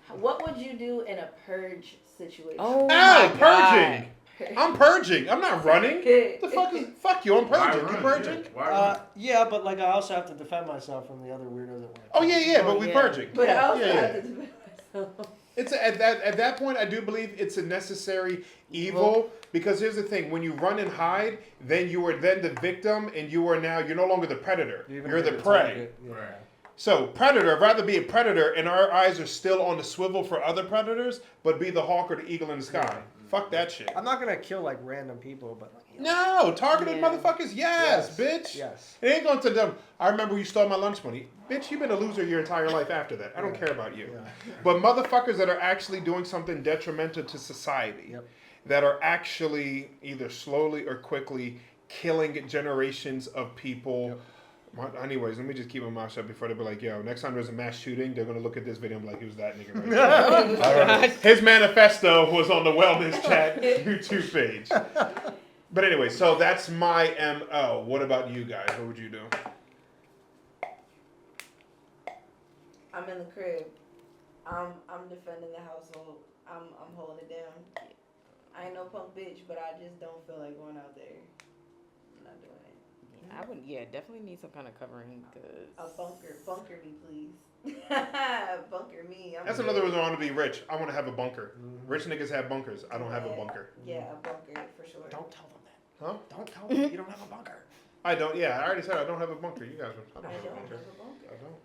but what would you do in a purge situation? oh Ow, my purging. God. I'm purging. I'm not running. The fuck is, fuck you, I'm Why purging. You run? purging? Yeah. Why run? Yeah, but like I also have to defend myself from the other weirdos that want. Oh yeah, but Oh, we yeah. purging. But I also Yeah, yeah. have to defend myself. It's at that point, I do believe it's a necessary evil because here's the thing: when you run and hide, then you are then the victim, and you're no longer the predator. You're the prey. Yeah. Right. So predator, I'd rather be a predator, and our eyes are still on the swivel for other predators, but be the hawk or the eagle in the sky. Fuck that shit. I'm not gonna kill like random people, but No, targeted Yeah. motherfuckers, yes, bitch. Yes. It ain't going to them. I remember you stole my lunch money. Bitch, you've been a loser your entire life after that. I don't care about you. Yeah. But motherfuckers that are actually doing something detrimental to society, Yep. that are actually either slowly or quickly killing generations of people, Anyways, let me just keep my mouth shut before they be like, yo, next time there's a mass shooting, they're gonna look at this video and be like, who's that nigga right there? All right. His manifesto was on the Wellness Chat YouTube page. But anyway, so that's my MO. What about you guys? What would you do? I'm in the crib. I'm defending the household. I'm holding it down. I ain't no punk bitch, but I just don't feel like going out there. I'm not doing it. I would, definitely need some kind of covering A because bunker me, please. Bunker me. That's another reason I want to be rich. I want to have a bunker. Rich niggas have bunkers. I don't have a bunker. Yeah, a bunker for sure. Don't tell them that. Huh? Don't tell them you don't have a bunker. I don't. Yeah, I already said I don't have a bunker. You guys, I I don't have a don't bunker. have a bunker. I don't.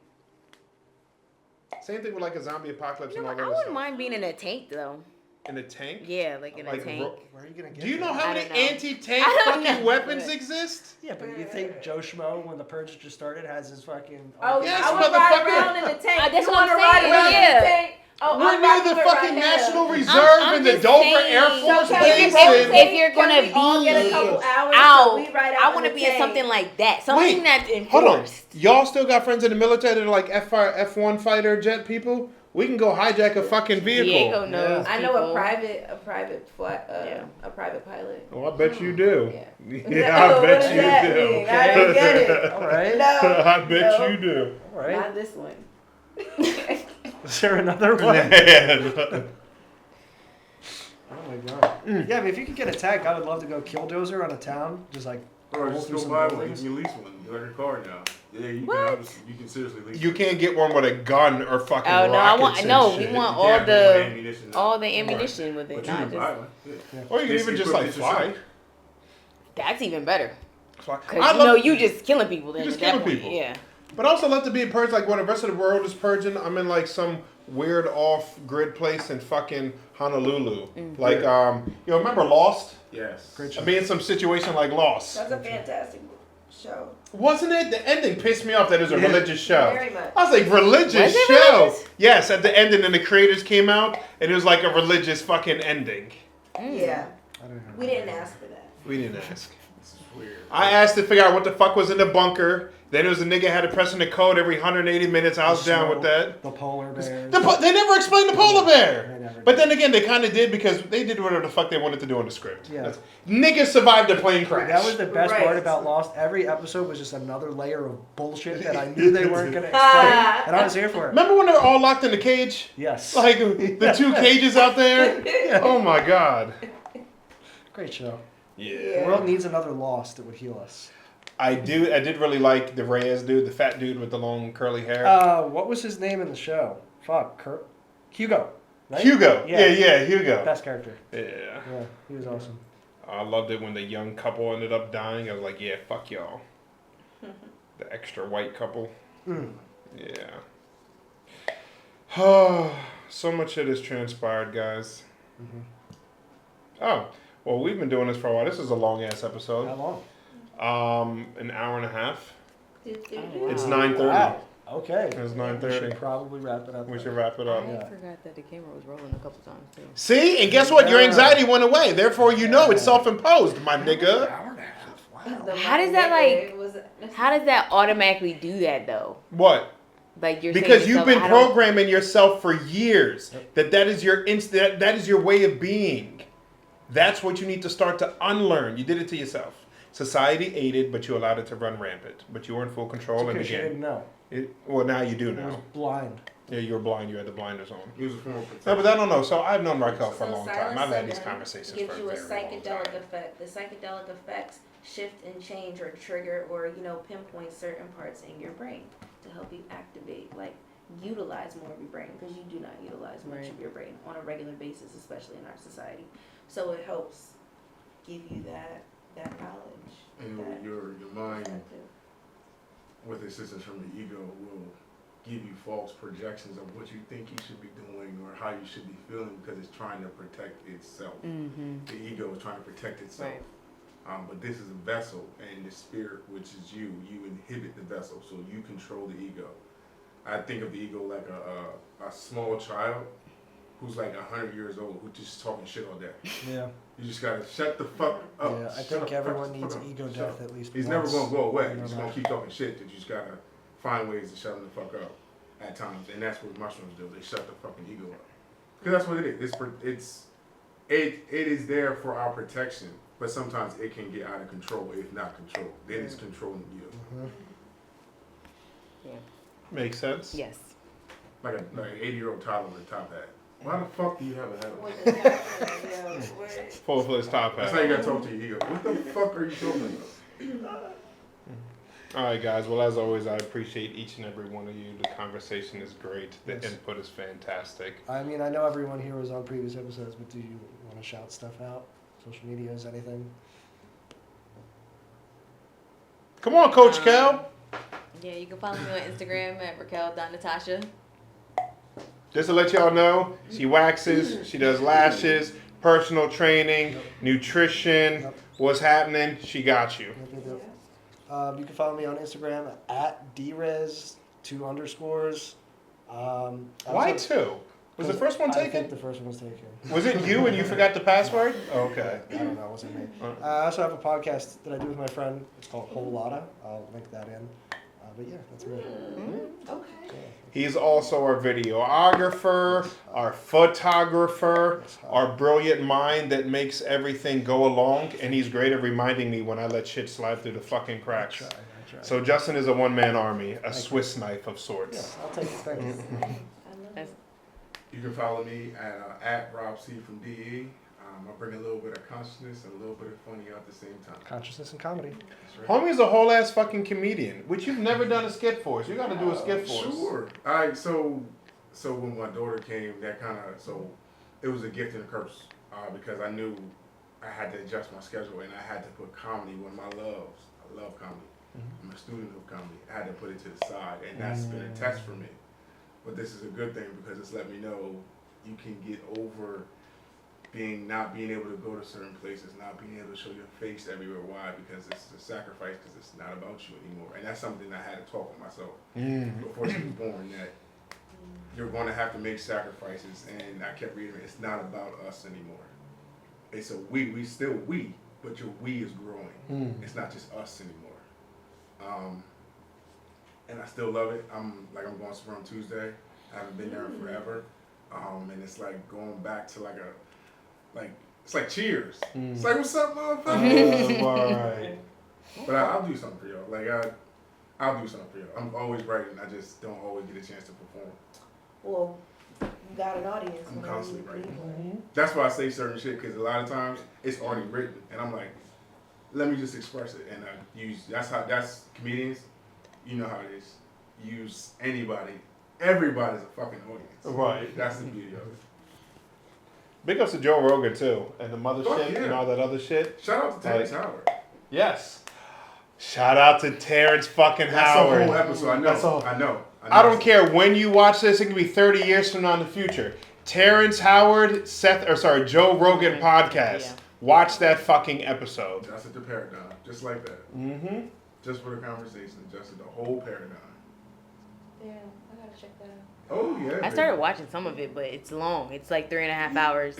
Same thing with like a zombie apocalypse you know and what, all I that wouldn't stuff. mind being in a tank though. In a tank? Yeah, like in a tank. Where are you gonna get Do you know that? how I many don't know. anti-tank I don't fucking know. weapons exist? Yeah, but you think Joe Schmo, when the purge just started, has his fucking... Oh, Yes, I would ride motherfucker. around in the tank. That's You what I'm wanna ride saying, around in yeah. the tank? Oh, We're I'm near rocking the it fucking right now. National Reserve I'm and the just Dover saying. Air Force So Base. if you're can gonna we all get a couple be hours out, so we ride out I in want to the be in tank? something like that. Something that's Hold on. enforced. Y'all still got friends in the military that are like F1 fighter jet people? We can go hijack a fucking vehicle. Diego knows. I know people. a private pilot. Oh, I bet you do. Yeah. Yeah, No, I what bet does you that do. mean? I don't get it. All right. No, I bet no, you do. All right. Not this one. Is there another one? Yeah. Oh my god. Yeah, I mean, if you could get a tank, I would love to go killdozer on a town. Just like Or roll just through go some buy one. You buildings. can lease one. You got your car now. Yeah, you What? can. Obviously, you can seriously lease. You can't get one with a gun or fucking Oh no, I rockets want and no. shit. We want You all can't buy the ammunition now. all the ammunition with But it, you not can buy just. one. Yeah. Or you can even just like Basically, fly. That's even better. Fly. Cause I you love- know you just killing people. Then You just at that killing point, people. Yeah. But I also love to be a purge, like when the rest of the world is purging. I'm in like some weird off-grid place in fucking Honolulu. Like, you remember Lost? Yes. Great show. I'd be in some situation like Lost. That's a fantastic show. Wasn't it? The ending pissed me off that it was a religious show. Very much. I was like, religious Was it show? religious? Yes, at the end, and then the creators came out, and it was like a religious fucking ending. Yeah. I don't know. We didn't ask for that. We didn't ask. This is weird. I asked to figure out what the fuck was in the bunker. Then it was a nigga had to press in the code every 180 minutes. I was down with that. The polar bears. They never explained the polar bear. They never But did. then again, they kind of did because they did whatever the fuck they wanted to do in the script. Yeah. Niggas survived a plane crash. That was the best Right. part about Lost. Every episode was just another layer of bullshit that I knew they weren't going to explain, and I was here for it. Remember when they were all locked in the cage? Yes. Like the two cages out there? Oh my god. Great show. Yeah. The world needs another Lost that would heal us. I did really like the Reyes dude, the fat dude with the long curly hair. What was his name in the show? Fuck, Hugo. Right? Hugo. Yeah, Hugo. Best character. Yeah. Yeah, he was awesome. I loved it when the young couple ended up dying. I was like, yeah, fuck y'all. The extra white couple. Mm. Yeah. Oh, so much shit has transpired, guys. Mm-hmm. Oh, well, we've been doing this for a while. This is a long ass How episode. long? An hour and a half. Wow. It's 9:30. Wow. Okay. It's We 9:30. should probably wrap it up. We then. should wrap it up. I Yeah. forgot that the camera was rolling a couple times too. See, and guess what? Your anxiety went away. Therefore, you know it's self-imposed, my An nigga. hour and a half. Wow. How does that, like- How does that automatically do that though? What? Like you're Because saying you've yourself, been I don't- programming yourself for years. That is your that is your way of being. That's what you need to start to unlearn. You did it to yourself. Society aided, but you allowed it to run rampant. But you were in full control It's in the because you game. didn't know. Well, now you do It was now. blind. Yeah, you were blind. You had the blinders on. He was a form of No, protection. but I don't know. So I've known Raquel for a So long time. silence I've had and these then conversations for gives a you a very long psychedelic time. effect. The psychedelic effects shift and change or trigger or pinpoint certain parts in your brain to help you activate, like utilize more of your brain because you do not utilize much Right. of your brain on a regular basis, especially in our society. So it helps give you that knowledge. And that your mind, perspective. with assistance from the ego, will give you false projections of what you think you should be doing or how you should be feeling because it's trying to protect itself. Mhm. The ego is trying to protect itself. Right. But this is a vessel, and the spirit, which is you inhibit the vessel, so you control the ego. I think of the ego like a small child who's like 100 years old who's just talking shit all day. Yeah. You just gotta shut the fuck up. Yeah, I Shut think the everyone fuck needs up. ego Shut death up. at least He's once never gonna go away. in their He's gonna life. keep talking shit. That you just gotta find ways to shut him the fuck up at times, and that's what mushrooms do. They shut the fucking ego up. Cause that's what it is. It is there for our protection, but sometimes it can get out of control if not controlled. Then it's controlling you, Mhm. Makes sense. Yes. like an 80-year-old toddler with a top hat. Why the fuck do you have a hat on? What is happening? Yo, what? Full for his top That's hat. how you gotta talk to your ego. What the fuck are you talking about? All right, guys. Well, as always, I appreciate each and every one of you. The conversation is great. The Yes. input is fantastic. I mean, I know everyone here was on previous episodes, but do you want to shout stuff out? Social medias, anything? Come on, Coach Cal. Yeah, you can follow me on Instagram at Raquel.Natasha. Just to let y'all know, she waxes, she does lashes, personal training, Yep. nutrition. Yep. What's happening? She got you. Yep. You can follow me on Instagram at drez 2 underscores. Why two? Was the first one I think taken? the first one was taken. Was it you and you forgot the password? Okay. I don't know, it wasn't me. Uh. I also have a podcast that I do with my friend. It's called Whole Lotta. I'll link that in. But yeah, that's me. Okay. Yeah. He's also our videographer, our photographer, our brilliant mind that makes everything go along, and he's great at reminding me when I let shit slide through the fucking I cracks. try. So Justin is a one-man army, a Thank Swiss knife of sorts. Yes, I'll take it. Thank you. I love it. You can follow me at Rob C from DE. I bring a little bit of consciousness and a little bit of funny at the same time. Consciousness and comedy. That's right. Homie's a whole ass fucking comedian, which you've never done a skit for us. You got to do a skit for us. Sure. All right. So when my daughter came, that kind of it was a gift and a curse because I knew I had to adjust my schedule and I had to put comedy one of my loves. I love comedy. I'm a student of comedy. I had to put it to the side, and that's been a test for me. But this is a good thing because it's let me know you can get over not being able to go to certain places, not being able to show your face everywhere. Why? Because it's a sacrifice. Because it's not about you anymore, and that's something I had to talk with myself before she was born. That you're going to have to make sacrifices, and I kept reading it's not about us anymore. It's a we still we, but your we is growing. It's not just us anymore. And I still love it. I'm going somewhere on Tuesday. I haven't been there in forever. And it's like going back to it's like Cheers. It's like, what's up, motherfucker? Alright. But I'll do something for y'all. I'll do something for y'all. I'm always writing. I just don't always get a chance to perform. Well, you got an audience. I'm whenever constantly you writing. leave. That's why I say certain shit, because a lot of times it's already written. And I'm like, let me just express it. And that's comedians. You know how it is. Use anybody. Everybody's a fucking audience. Right. That's the beauty of it. Big ups to Joe Rogan too, and the mother Fuck shit yeah. and all that other shit. Shout out to Terrence Howard. Yes. Shout out to Terrence fucking That's Howard. a whole episode. I know. That's all. I know. I don't care when you watch this. It can be 30 years from now in the future. Terrence Howard, Joe Rogan podcast. Yeah. Watch that fucking episode. That's the paradigm. Just like that. Mm-hmm. Just for the conversation. Adjusted the whole paradigm. Yeah, I gotta check that out. Oh, yeah. I started watching some of it, but it's long. It's like 3.5 hours.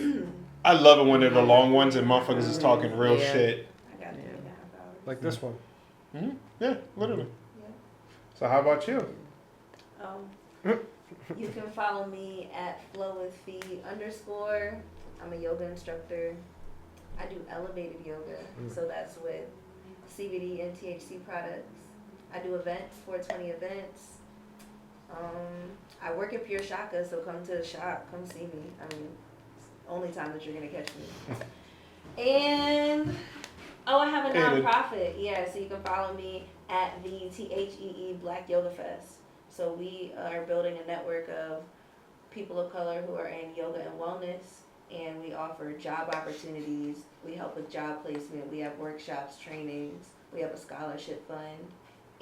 I love it when they're the long ones and motherfuckers is talking real Yeah. shit. I got 3.5 hours. Like this one. Mm-hmm. Yeah, literally. Yeah. So how about you? You can follow me at flowwithfee_. I'm a yoga instructor. I do elevated yoga, so that's with CBD and THC products. I do events, 420 events. I work at Pure Shaka, so come to the shop, come see me. I mean, it's the only time that you're gonna catch me. And I have a nonprofit. Yeah, so you can follow me at the THEE Black Yoga Fest. So we are building a network of people of color who are in yoga and wellness, and we offer job opportunities. We help with job placement. We have workshops, trainings. We have a scholarship fund,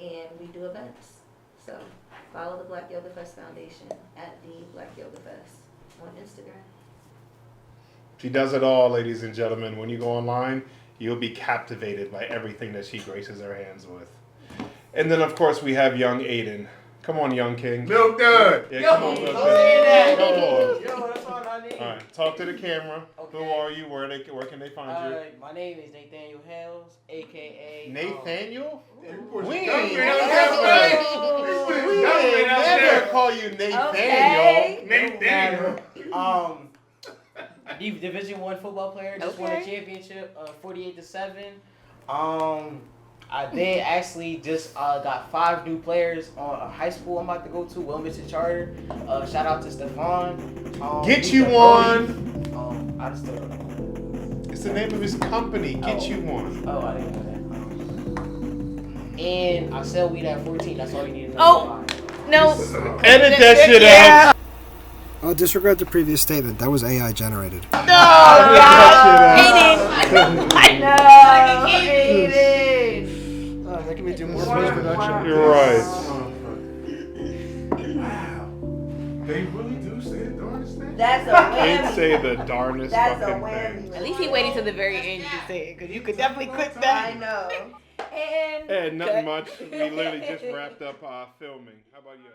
and we do events. So follow the Black Yoga Fest Foundation at the Black Yoga Fest on Instagram. She does it all, ladies and gentlemen. When you go online, you'll be captivated by everything that she graces her hands with. And then, of course, we have young Aiden. Come on, young king. Milk Dud. Yeah, Yo, come on, don't Milk say that. Dud. Come on. Yo, that's on name. All right, talk to the camera. Okay. Who are you? Where can they find you? My name is Nathaniel Hales, aka Nathaniel? We We ain't ain't never call you Nathaniel. Okay. Nathaniel. Division I football player. Just won a Okay. championship, 48-7. I did actually just got 5 new players on a high school I'm about to go to, Wilmington Charter. Shout out to Stefan. Get he's you a one. Brody. I just It's the name of his company. Get Oh. you one. Oh, I didn't know that. And I sell weed at 14. That's all you need to know. Oh. No. Edit that shit out. Disregard the previous statement. That was AI generated. No, God. Aiden. No, Aiden. Making me do more post-production. You're right. Wow. They really do say the darndest thing. That's a He'd whammy. say the darndest That's a fucking whammy. thing. At least he waited till the very end to say it, because you could definitely clip I that. know. And Nothing much. We literally just wrapped up filming. How about you?